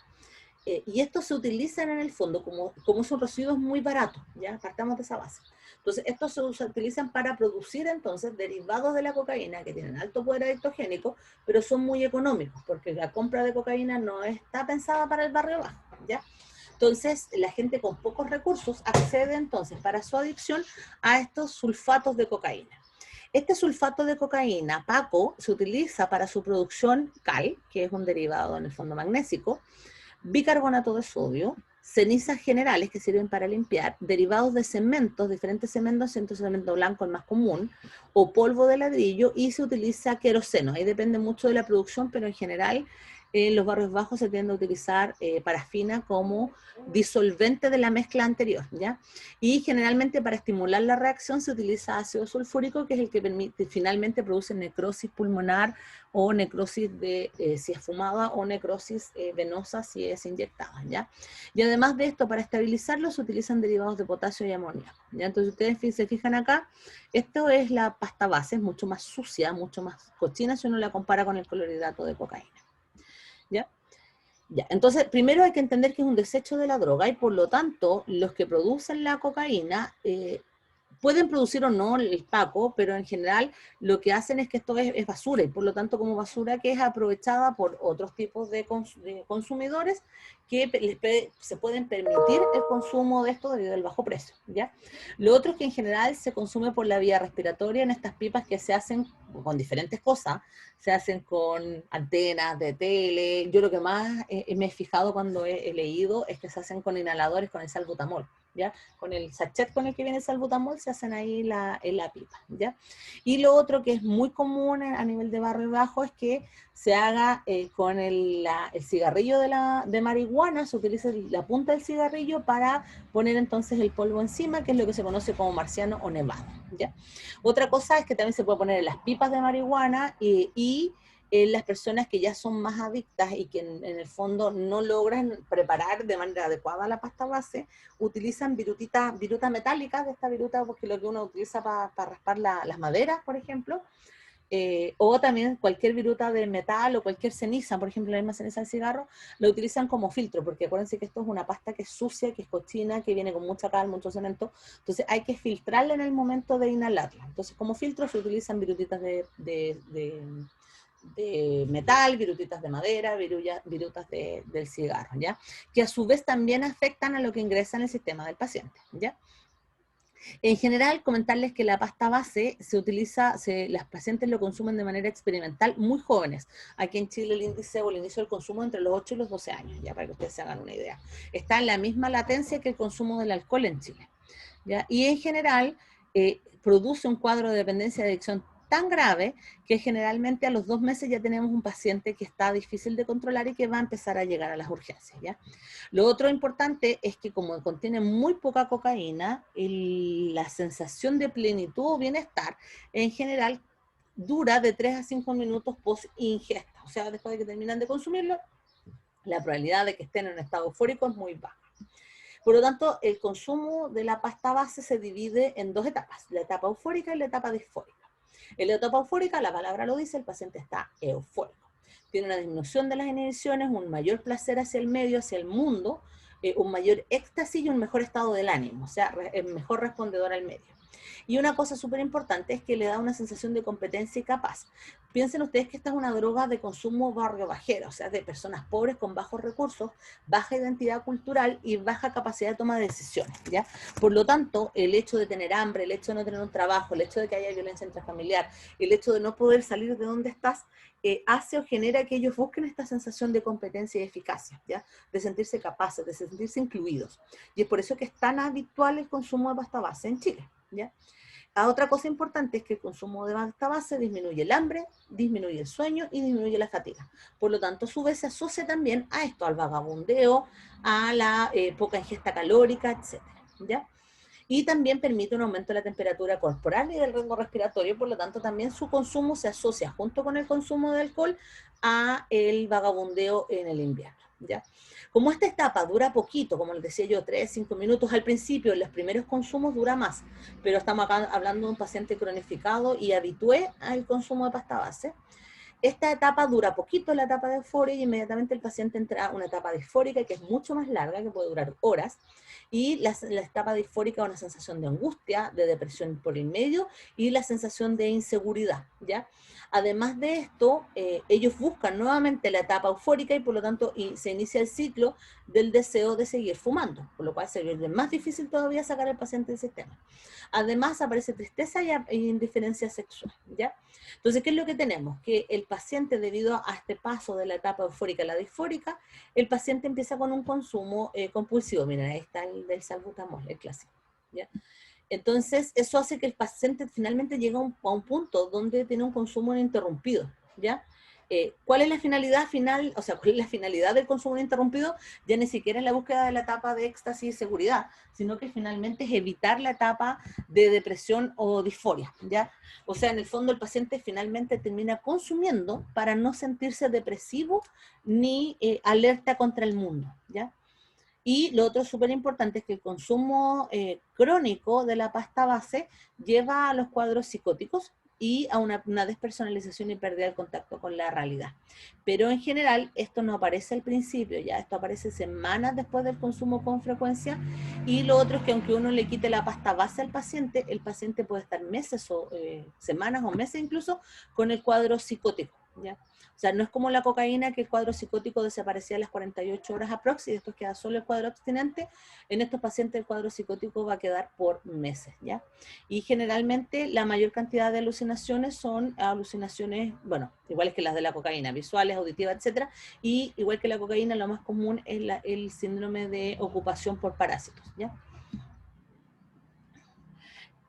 y estos se utilizan en el fondo como son residuos muy baratos, ya partamos de esa base. Entonces, estos se utilizan para producir entonces derivados de la cocaína que tienen alto poder adictogénico, pero son muy económicos, porque la compra de cocaína no está pensada para el barrio bajo, ¿ya? Entonces, la gente con pocos recursos accede entonces para su adicción a estos sulfatos de cocaína. Este sulfato de cocaína, Paco, se utiliza para su producción cal, que es un derivado en el fondo magnésico, bicarbonato de sodio, cenizas generales que sirven para limpiar, derivados de cementos, diferentes cementos, cemento blanco el más común, o polvo de ladrillo, y se utiliza queroseno. Ahí depende mucho de la producción, pero en general en los barrios bajos se tiende a utilizar parafina como disolvente de la mezcla anterior, ¿ya? Y generalmente para estimular la reacción se utiliza ácido sulfúrico, que es el que finalmente produce necrosis pulmonar o necrosis si es fumada o necrosis venosa si es inyectada, ¿ya? Y además de esto, para estabilizarlo se utilizan derivados de potasio y amoníaco, ¿ya? Entonces ustedes se fijan acá, esto es la pasta base, es mucho más sucia, mucho más cochina si uno la compara con el clorhidrato de cocaína, ¿ya? Ya, entonces, primero hay que entender que es un desecho de la droga y por lo tanto, los que producen la cocaína pueden producir o no el paco, pero en general lo que hacen es que esto es basura y por lo tanto como basura que es aprovechada por otros tipos de consumidores que se pueden permitir el consumo de esto debido al bajo precio, ¿ya? Lo otro es que en general se consume por la vía respiratoria en estas pipas que se hacen con diferentes cosas, se hacen con antenas de tele. Yo lo que más me he fijado cuando he leído es que se hacen con inhaladores con el salbutamol, ¿ya? Con el sachet con el que viene el salbutamol se hacen ahí en la pipa, ¿ya? Y lo otro que es muy común a nivel de barrio bajo es que se haga con el cigarrillo de marihuana, se utiliza la punta del cigarrillo para poner entonces el polvo encima, que es lo que se conoce como marciano o nevado, ¿ya? Otra cosa es que también se puede poner en las pipas de marihuana y las personas que ya son más adictas y que en el fondo no logran preparar de manera adecuada la pasta base, utilizan viruta metálica, de esta viruta, porque lo que uno utiliza para raspar las maderas, por ejemplo, o también cualquier viruta de metal o cualquier ceniza, por ejemplo la misma ceniza del cigarro, lo utilizan como filtro, porque acuérdense que esto es una pasta que es sucia, que es cochina, que viene con mucha cal, mucho cemento, entonces hay que filtrarla en el momento de inhalarla. Entonces como filtro se utilizan virutitas de metal, virutitas de madera, virutas del cigarro, ¿ya? Que a su vez también afectan a lo que ingresa en el sistema del paciente, ¿ya? En general, comentarles que la pasta base se utiliza, las pacientes lo consumen de manera experimental muy jóvenes. Aquí en Chile el índice o el inicio del consumo entre los 8 y los 12 años, ya para que ustedes se hagan una idea. Está en la misma latencia que el consumo del alcohol en Chile, ¿ya? Y en general, produce un cuadro de dependencia de adicción tan grave que generalmente a los 2 meses ya tenemos un paciente que está difícil de controlar y que va a empezar a llegar a las urgencias, ¿ya? Lo otro importante es que como contiene muy poca cocaína, la sensación de plenitud o bienestar en general dura de 3 a 5 minutos post ingesta, o sea, después de que terminan de consumirlo, la probabilidad de que estén en un estado eufórico es muy baja. Por lo tanto, el consumo de la pasta base se divide en 2 etapas, la etapa eufórica y la etapa disfórica. En la etapa eufórica, la palabra lo dice, el paciente está eufórico. Tiene una disminución de las inhibiciones, un mayor placer hacia el medio, hacia el mundo, un mayor éxtasis y un mejor estado del ánimo, o sea, es mejor respondedor al medio. Y una cosa súper importante es que le da una sensación de competencia y capaz. Piensen ustedes que esta es una droga de consumo barrio bajero, o sea, de personas pobres con bajos recursos, baja identidad cultural y baja capacidad de toma de decisiones, ¿ya? Por lo tanto, el hecho de tener hambre, el hecho de no tener un trabajo, el hecho de que haya violencia intrafamiliar, el hecho de no poder salir de donde estás, hace o genera que ellos busquen esta sensación de competencia y eficacia, ¿ya? De sentirse capaces, de sentirse incluidos. Y es por eso que es tan habitual el consumo de pasta base en Chile, ¿ya? Otra cosa importante es que el consumo de pasta base disminuye el hambre, disminuye el sueño y disminuye la fatiga. Por lo tanto, a su vez se asocia también a esto, al vagabundeo, a la poca ingesta calórica, etc. ¿Ya? Y también permite un aumento de la temperatura corporal y del ritmo respiratorio, por lo tanto también su consumo se asocia junto con el consumo de alcohol a el vagabundeo en el invierno, ¿ya? Como esta etapa dura poquito, como les decía yo, 3, 5 minutos al principio, en los primeros consumos dura más, pero estamos acá hablando de un paciente cronificado y habitué al consumo de pasta base. Esta etapa dura poquito, la etapa de euforia, y inmediatamente el paciente entra a una etapa disfórica que es mucho más larga, que puede durar horas, y la etapa disfórica es una sensación de angustia, de depresión por el medio, y la sensación de inseguridad, ¿ya? Además de esto, ellos buscan nuevamente la etapa eufórica y por lo tanto se inicia el ciclo del deseo de seguir fumando, por lo cual se vuelve más difícil todavía sacar al paciente del sistema. Además aparece tristeza y indiferencia sexual, ¿ya? Entonces, ¿qué es lo que tenemos? Que el paciente, debido a este paso de la etapa eufórica a la disfórica, el paciente empieza con un consumo compulsivo. Miren, ahí está el del salbutamol, el clásico, ¿ya? Entonces, eso hace que el paciente finalmente llegue a un punto donde tiene un consumo ininterrumpido, ¿ya? ¿Cuál es la finalidad final? O sea, ¿cuál es la finalidad del consumo ininterrumpido? Ya ni siquiera es la búsqueda de la etapa de éxtasis y seguridad, sino que finalmente es evitar la etapa de depresión o disforia, ¿ya? O sea, en el fondo el paciente finalmente termina consumiendo para no sentirse depresivo ni alerta contra el mundo, ¿ya? Y lo otro súper importante es que el consumo crónico de la pasta base lleva a los cuadros psicóticos y a una despersonalización y pérdida del contacto con la realidad. Pero en general esto no aparece al principio, ya esto aparece semanas después del consumo con frecuencia, y lo otro es que aunque uno le quite la pasta base al paciente, el paciente puede estar meses o semanas o meses incluso con el cuadro psicótico, ¿ya? O sea, no es como la cocaína, que el cuadro psicótico desaparecía a las 48 horas aprox y después queda solo el cuadro abstinente. En estos pacientes el cuadro psicótico va a quedar por meses, ¿ya? Y generalmente la mayor cantidad de alucinaciones son alucinaciones, bueno, iguales que las de la cocaína, visuales, auditivas, etcétera, y igual que la cocaína, lo más común es el síndrome de ocupación por parásitos, ¿ya?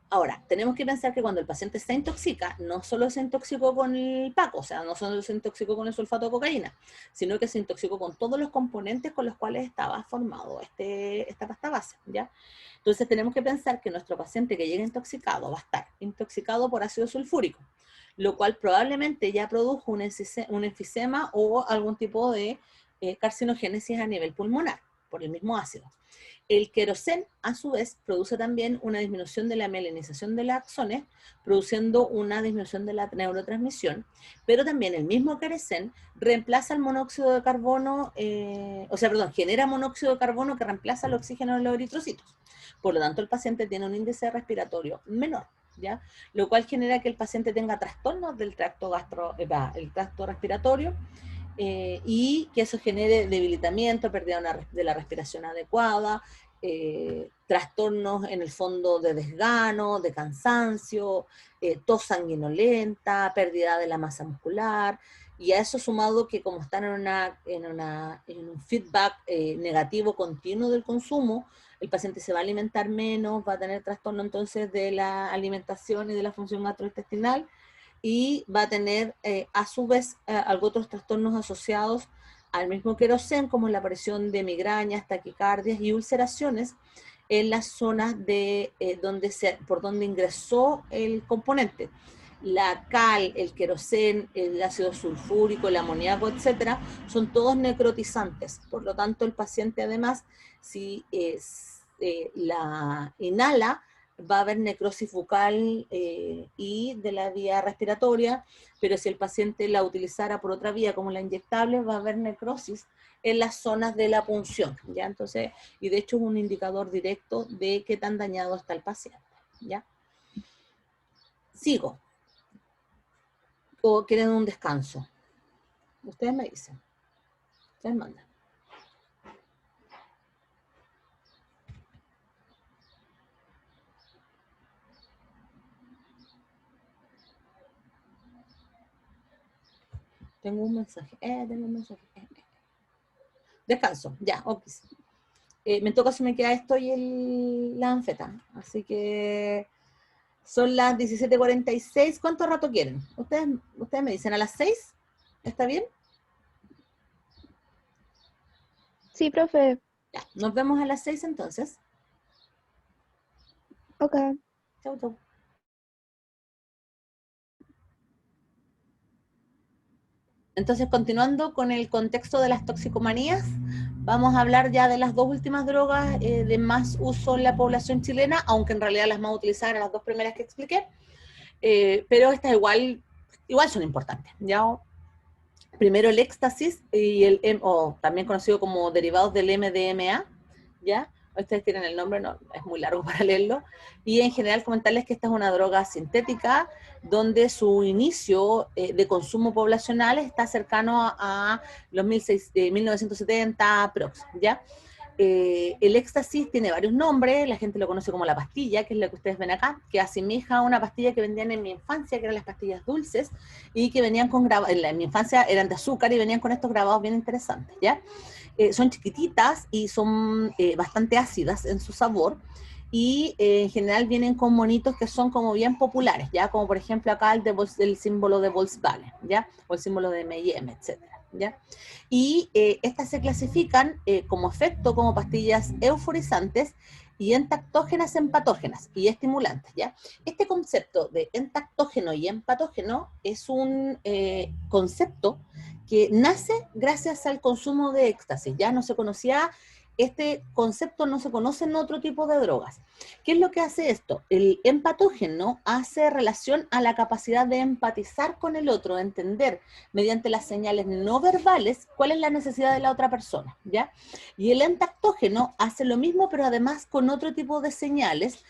Ahora, tenemos que pensar que cuando el paciente se intoxica, no solo se intoxicó con el paco, o sea, no solo se intoxicó con el sulfato de cocaína, sino que se intoxicó con todos los componentes con los cuales estaba formado esta pasta base, ¿ya? Entonces tenemos que pensar que nuestro paciente que llega intoxicado va a estar intoxicado por ácido sulfúrico, lo cual probablemente ya produjo un enfisema o algún tipo de carcinogénesis a nivel pulmonar por el mismo ácido. El querosén, a su vez, produce también una disminución de la mielinización de los axones, produciendo una disminución de la neurotransmisión, pero también el mismo querosén reemplaza el monóxido de carbono, genera monóxido de carbono que reemplaza el oxígeno de los eritrocitos. Por lo tanto, el paciente tiene un índice respiratorio menor, ¿ya? Lo cual genera que el paciente tenga trastornos del tracto el tracto respiratorio, y que eso genere debilitamiento, pérdida de la respiración adecuada, trastornos en el fondo de desgano, de cansancio, tos sanguinolenta, pérdida de la masa muscular, Y a eso sumado que como están en un feedback negativo continuo del consumo, el paciente se va a alimentar menos, va a tener trastorno entonces de la alimentación y de la función gastrointestinal, y va a tener a su vez algunos otros trastornos asociados al mismo querosén, como la aparición de migrañas, taquicardias y ulceraciones en las zonas de, por donde ingresó el componente. La cal, el querosén, el ácido sulfúrico, el amoníaco, etcétera, son todos necrotizantes. Por lo tanto, el paciente además, si la inhala, va a haber necrosis bucal y de la vía respiratoria, pero si el paciente la utilizara por otra vía, como la inyectable, va a haber necrosis en las zonas de la punción, ¿ya? Entonces, y de hecho es un indicador directo de qué tan dañado está el paciente, ¿ya? Sigo. ¿O quieren un descanso? Ustedes me dicen. Ustedes mandan. Tengo un mensaje. Tengo un mensaje. Descanso, ya, ok. Me toca si me queda esto y la anfeta. Así que son las 17:46. ¿Cuánto rato quieren? Ustedes me dicen, ¿a las 6? ¿Está bien? Sí, profe. Ya, nos vemos a las 6 entonces. Ok. Chau, chau. Entonces, continuando con el contexto de las toxicomanías, vamos a hablar ya de las dos últimas drogas de más uso en la población chilena, aunque en realidad las más utilizadas eran las dos primeras que expliqué, pero estas igual son importantes. ¿Ya? Primero el éxtasis, o también conocido como derivados del MDMA, ¿ya? Ustedes tienen el nombre, no, es muy largo para leerlo, y en general comentarles que esta es una droga sintética donde su inicio de consumo poblacional está cercano a los 1970 prox, ¿ya? El éxtasis tiene varios nombres, la gente lo conoce como la pastilla, que es la que ustedes ven acá, que asemeja a una pastilla que vendían en mi infancia, que eran las pastillas dulces, y que venían con grabados, en mi infancia eran de azúcar y venían con estos grabados bien interesantes, ¿ya? Son chiquititas y son bastante ácidas en su sabor, y en general vienen con monitos que son como bien populares, ¿ya? Como por ejemplo acá el símbolo de Volkswagen, ¿ya? O el símbolo de M&M, etcétera, ¿ya? Y estas se clasifican como efecto como pastillas euforizantes y entactógenas, empatógenas y estimulantes, ¿ya? Este concepto de entactógeno y empatógeno es un concepto que nace gracias al consumo de éxtasis, ya no se conocía, este concepto no se conoce en otro tipo de drogas. ¿Qué es lo que hace esto? El empatógeno hace relación a la capacidad de empatizar con el otro, de entender mediante las señales no verbales cuál es la necesidad de la otra persona, ¿ya? Y el entactógeno hace lo mismo, pero además con otro tipo de señales,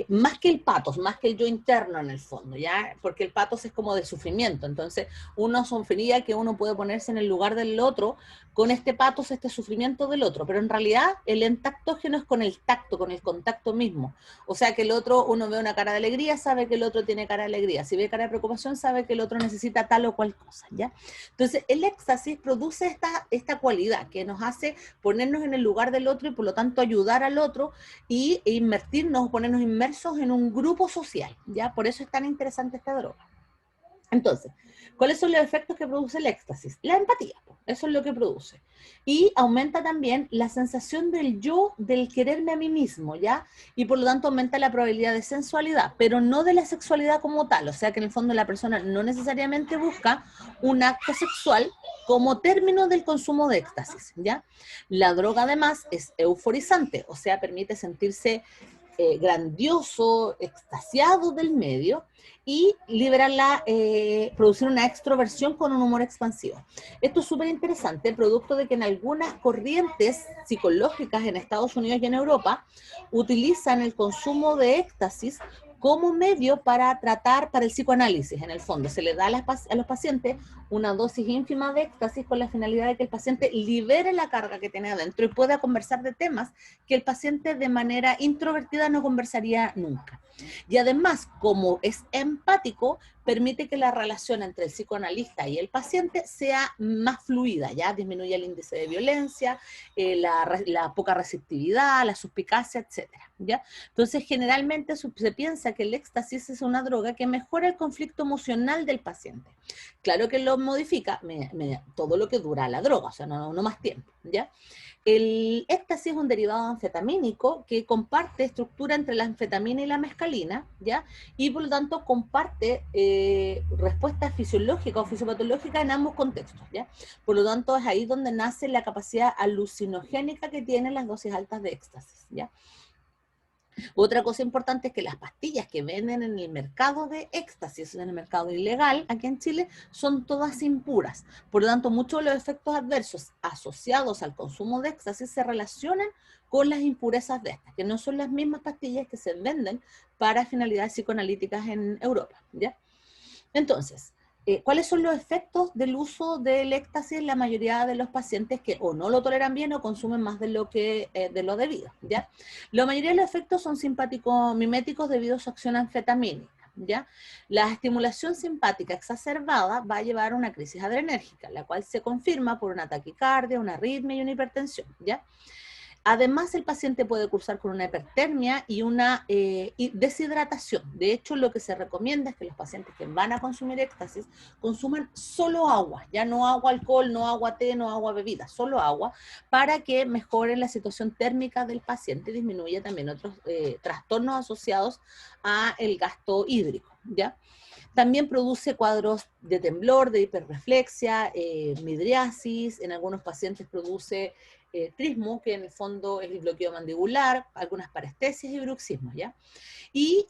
más que el patos, más que el yo interno en el fondo, ¿ya? Porque el patos es como de sufrimiento, entonces uno sonfería que uno puede ponerse en el lugar del otro con este patos, este sufrimiento del otro, pero en realidad el entactógeno es con el tacto, con el contacto mismo, o sea que el otro, uno ve una cara de alegría, sabe que el otro tiene cara de alegría, si ve cara de preocupación, sabe que el otro necesita tal o cual cosa, ¿ya? Entonces el éxtasis produce esta cualidad que nos hace ponernos en el lugar del otro y por lo tanto ayudar al otro e invertirnos, ponernos inmersos en un grupo social, ¿ya? Por eso es tan interesante esta droga. Entonces, ¿cuáles son los efectos que produce el éxtasis? La empatía, eso es lo que produce. Y aumenta también la sensación del yo, del quererme a mí mismo, ¿ya? Y por lo tanto aumenta la probabilidad de sensualidad, pero no de la sexualidad como tal. O sea que en el fondo la persona no necesariamente busca un acto sexual como término del consumo de éxtasis, ¿ya? La droga además es euforizante, o sea, permite sentirse grandioso, extasiado del medio, y liberarla, producir una extroversión con un humor expansivo. Esto es súper interesante, producto de que en algunas corrientes psicológicas en Estados Unidos y en Europa utilizan el consumo de éxtasis como medio para tratar, para el psicoanálisis, en el fondo. Se le da a los pacientes una dosis ínfima de éxtasis con la finalidad de que el paciente libere la carga que tiene adentro y pueda conversar de temas que el paciente de manera introvertida no conversaría nunca. Y además, como es empático, permite que la relación entre el psicoanalista y el paciente sea más fluida, ¿ya? Disminuye el índice de violencia, la poca receptividad, la suspicacia, etcétera, ¿ya? Entonces, generalmente se piensa que el éxtasis es una droga que mejora el conflicto emocional del paciente. Claro que lo modifica todo lo que dura la droga, o sea, no más tiempo, ¿ya? El éxtasis es un derivado anfetamínico que comparte estructura entre la anfetamina y la mescalina, ¿ya? Y por lo tanto comparte respuesta fisiológica o fisiopatológica en ambos contextos, ¿ya? Por lo tanto es ahí donde nace la capacidad alucinogénica que tienen las dosis altas de éxtasis, ¿ya? Otra cosa importante es que las pastillas que venden en el mercado de éxtasis, en el mercado ilegal, aquí en Chile, son todas impuras. Por lo tanto, muchos de los efectos adversos asociados al consumo de éxtasis se relacionan con las impurezas de estas, que no son las mismas pastillas que se venden para finalidades psicoanalíticas en Europa, ¿ya? Entonces, ¿cuáles son los efectos del uso del éxtasis en la mayoría de los pacientes que o no lo toleran bien o consumen más de lo debido, ¿ya? La mayoría de los efectos son simpático-miméticos debido a su acción anfetamínica, ¿ya? La estimulación simpática exacerbada va a llevar a una crisis adrenérgica, la cual se confirma por una taquicardia, una arritmia y una hipertensión, ¿ya? Además, el paciente puede cursar con una hipertermia y una deshidratación. De hecho, lo que se recomienda es que los pacientes que van a consumir éxtasis consuman solo agua, ya no agua alcohol, no agua té, no agua bebida, solo agua, para que mejoren la situación térmica del paciente y disminuya también otros trastornos asociados al gasto hídrico, ¿ya? También produce cuadros de temblor, de hiperreflexia, midriasis, en algunos pacientes produce trismo, que en el fondo es el bloqueo mandibular, algunas parestesias y bruxismos, ¿ya? Y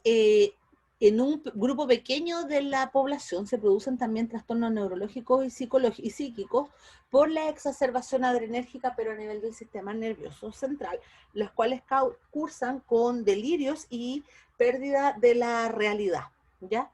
en un grupo pequeño de la población se producen también trastornos neurológicos y psíquicos por la exacerbación adrenérgica, pero a nivel del sistema nervioso central, los cuales cursan con delirios y pérdida de la realidad, ¿ya?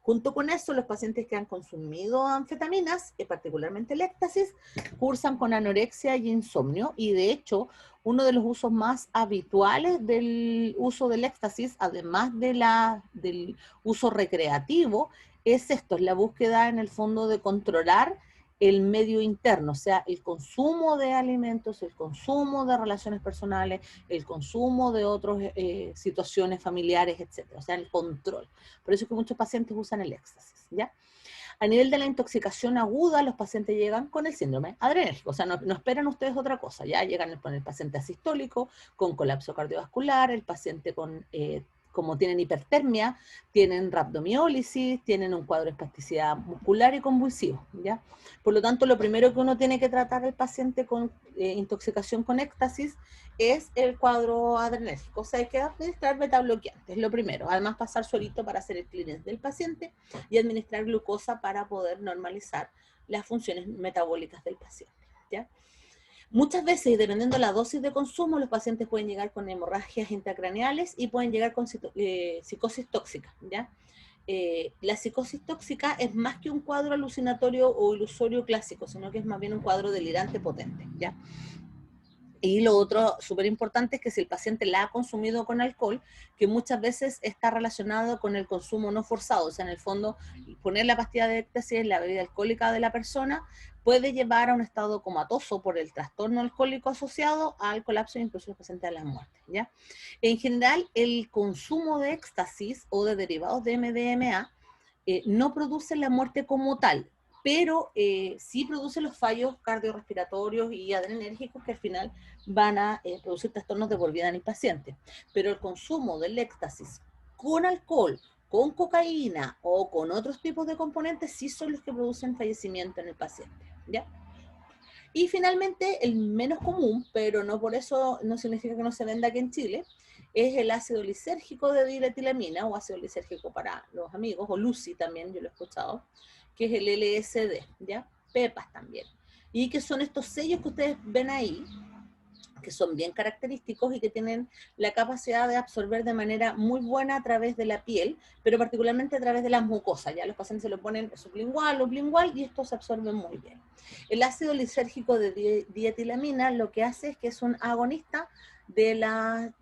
Junto con eso, los pacientes que han consumido anfetaminas, particularmente el éxtasis, cursan con anorexia y insomnio, y de hecho, uno de los usos más habituales del uso del éxtasis, además del uso recreativo, es esto, es la búsqueda en el fondo de controlar el medio interno, o sea, el consumo de alimentos, el consumo de relaciones personales, el consumo de otras situaciones familiares, etcétera, o sea, el control. Por eso es que muchos pacientes usan el éxtasis, ¿ya? A nivel de la intoxicación aguda, los pacientes llegan con el síndrome adrenérgico, o sea, no esperan ustedes otra cosa, ya llegan con el paciente asistólico, con colapso cardiovascular, el paciente con como tienen hipertermia, tienen rhabdomiólisis, tienen un cuadro de espasticidad muscular y convulsivo, ¿ya? Por lo tanto, lo primero que uno tiene que tratar al paciente con intoxicación con éxtasis es el cuadro adrenérgico, o sea, hay que administrar betabloqueantes, lo primero. Además, pasar suerito para hacer el clearance del paciente y administrar glucosa para poder normalizar las funciones metabólicas del paciente, ¿ya? Muchas veces, y dependiendo de la dosis de consumo, los pacientes pueden llegar con hemorragias intracraneales y pueden llegar con psicosis tóxica, ¿ya? La psicosis tóxica es más que un cuadro alucinatorio o ilusorio clásico, sino que es más bien un cuadro delirante potente, ¿ya? Y lo otro súper importante es que si el paciente la ha consumido con alcohol, que muchas veces está relacionado con el consumo no forzado, o sea, en el fondo, poner la pastilla de éxtasis en la bebida alcohólica de la persona puede llevar a un estado comatoso por el trastorno alcohólico asociado al colapso e incluso el paciente a la muerte, ¿ya? En general, el consumo de éxtasis o de derivados de MDMA no produce la muerte como tal, pero sí produce los fallos cardiorrespiratorios y adrenérgicos que al final van a producir trastornos de por vida en el paciente. Pero el consumo del éxtasis con alcohol, con cocaína o con otros tipos de componentes sí son los que producen fallecimiento en el paciente, ¿ya? Y finalmente, el menos común, pero no por eso no significa que no se venda aquí en Chile, es el ácido lisérgico de diletilamina, o ácido lisérgico para los amigos, o LUCI también, yo lo he escuchado, que es el LSD, ¿ya? PEPAS también. Y que son estos sellos que ustedes ven ahí, que son bien característicos y que tienen la capacidad de absorber de manera muy buena a través de la piel, pero particularmente a través de las mucosas. Ya los pacientes se lo ponen sublingual o lingual y esto se absorbe muy bien. El ácido lisérgico de dietilamina lo que hace es que es un agonista de la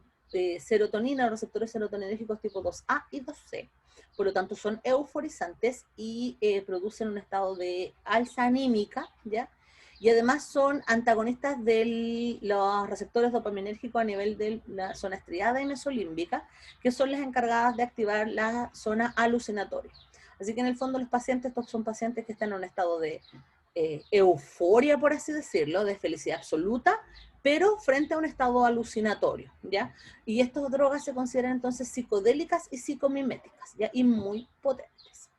serotonina, los receptores serotoninérgicos tipo 2A y 2C. por lo tanto son euforizantes y producen un estado de alza anímica, ¿ya? Y además son antagonistas de los receptores dopaminérgicos a nivel de la zona estriada y mesolímbica, que son las encargadas de activar la zona alucinatoria. Así que en el fondo los pacientes, estos son pacientes que están en un estado de euforia, por así decirlo, de felicidad absoluta, pero frente a un estado alucinatorio, ¿ya? Y estas drogas se consideran entonces psicodélicas y psicomiméticas, ¿ya? Y muy potentes.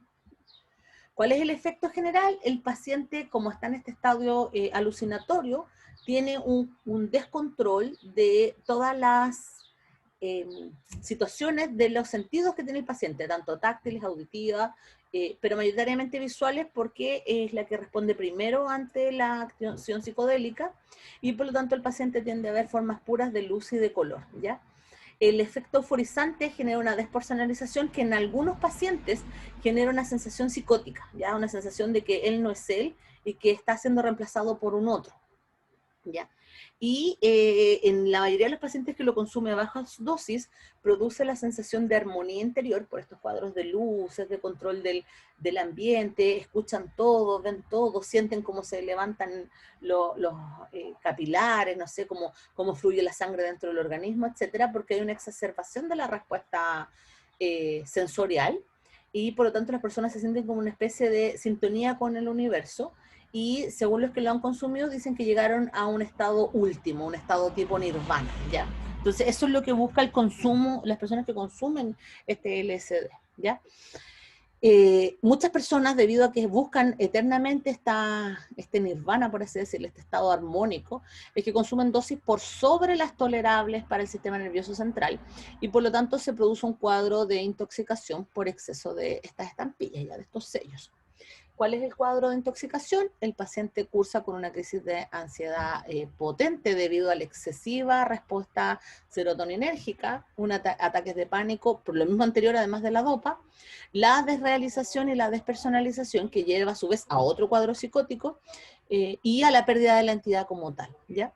¿Cuál es el efecto general? El paciente, como está en este estadio alucinatorio, tiene un descontrol de todas las situaciones de los sentidos que tiene el paciente, tanto táctiles, auditivas, pero mayoritariamente visuales, porque es la que responde primero ante la acción psicodélica, y por lo tanto el paciente tiende a ver formas puras de luz y de color, ¿ya? El efecto euforizante genera una despersonalización que en algunos pacientes genera una sensación psicótica, ¿ya? Una sensación de que él no es él y que está siendo reemplazado por un otro, ¿ya? Y en la mayoría de los pacientes que lo consume a bajas dosis, produce la sensación de armonía interior por estos cuadros de luces, de control del ambiente, escuchan todo, ven todo, sienten cómo se levantan los capilares, no sé, cómo fluye la sangre dentro del organismo, etcétera, porque hay una exacerbación de la respuesta sensorial, y por lo tanto las personas se sienten como una especie de sintonía con el universo, y según los que lo han consumido dicen que llegaron a un estado último, un estado tipo nirvana, ¿ya? Entonces eso es lo que busca el consumo, las personas que consumen este LSD, ¿ya? Muchas personas, debido a que buscan eternamente este nirvana, por así decirlo, este estado armónico, es que consumen dosis por sobre las tolerables para el sistema nervioso central, y por lo tanto se produce un cuadro de intoxicación por exceso de estas estampillas, ya, de estos sellos. ¿Cuál es el cuadro de intoxicación? El paciente cursa con una crisis de ansiedad potente debido a la excesiva respuesta serotoninérgica, ataques de pánico, por lo mismo anterior, además de la dopa, la desrealización y la despersonalización, que lleva a su vez a otro cuadro psicótico, y a la pérdida de la entidad como tal, ¿ya?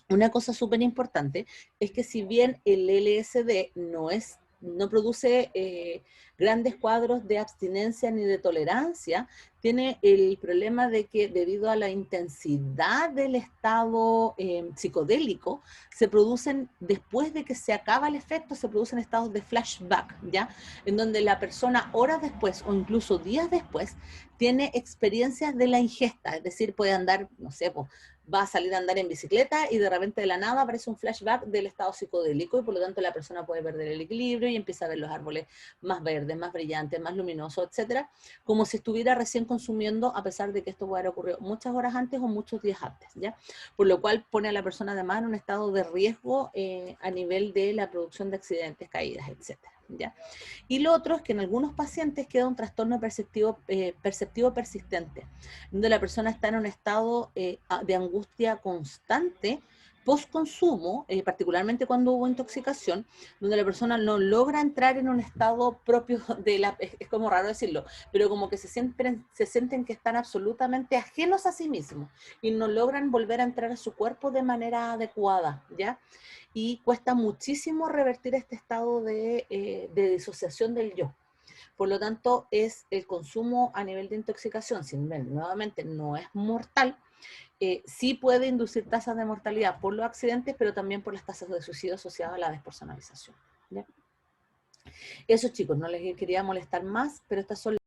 Una cosa súper importante es que si bien el LSD no produce grandes cuadros de abstinencia ni de tolerancia, tiene el problema de que debido a la intensidad del estado psicodélico, se producen, después de que se acaba el efecto, se producen estados de flashback, ¿ya? En donde la persona horas después o incluso días después tiene experiencias de la ingesta, es decir, puede andar, no sé, pues, va a salir a andar en bicicleta y de repente de la nada aparece un flashback del estado psicodélico, y por lo tanto la persona puede perder el equilibrio y empieza a ver los árboles más verdes, más brillantes, más luminosos, etcétera, como si estuviera recién consumiendo, a pesar de que esto puede haber ocurrido muchas horas antes o muchos días antes, ¿ya? Por lo cual pone a la persona además en un estado de riesgo a nivel de la producción de accidentes, caídas, etcétera, ¿ya? Y lo otro es que en algunos pacientes queda un trastorno perceptivo persistente, donde la persona está en un estado de angustia constante post-consumo, particularmente cuando hubo intoxicación, donde la persona no logra entrar en un estado propio de la, es como raro decirlo, pero como que se sienten que están absolutamente ajenos a sí mismos y no logran volver a entrar a su cuerpo de manera adecuada, ¿ya? Y cuesta muchísimo revertir este estado de disociación del yo. Por lo tanto, es el consumo a nivel de intoxicación, sin ver, nuevamente no es mortal, sí puede inducir tasas de mortalidad por los accidentes, pero también por las tasas de suicidio asociadas a la despersonalización, ¿ya? Eso, chicos, no les quería molestar más, pero estas son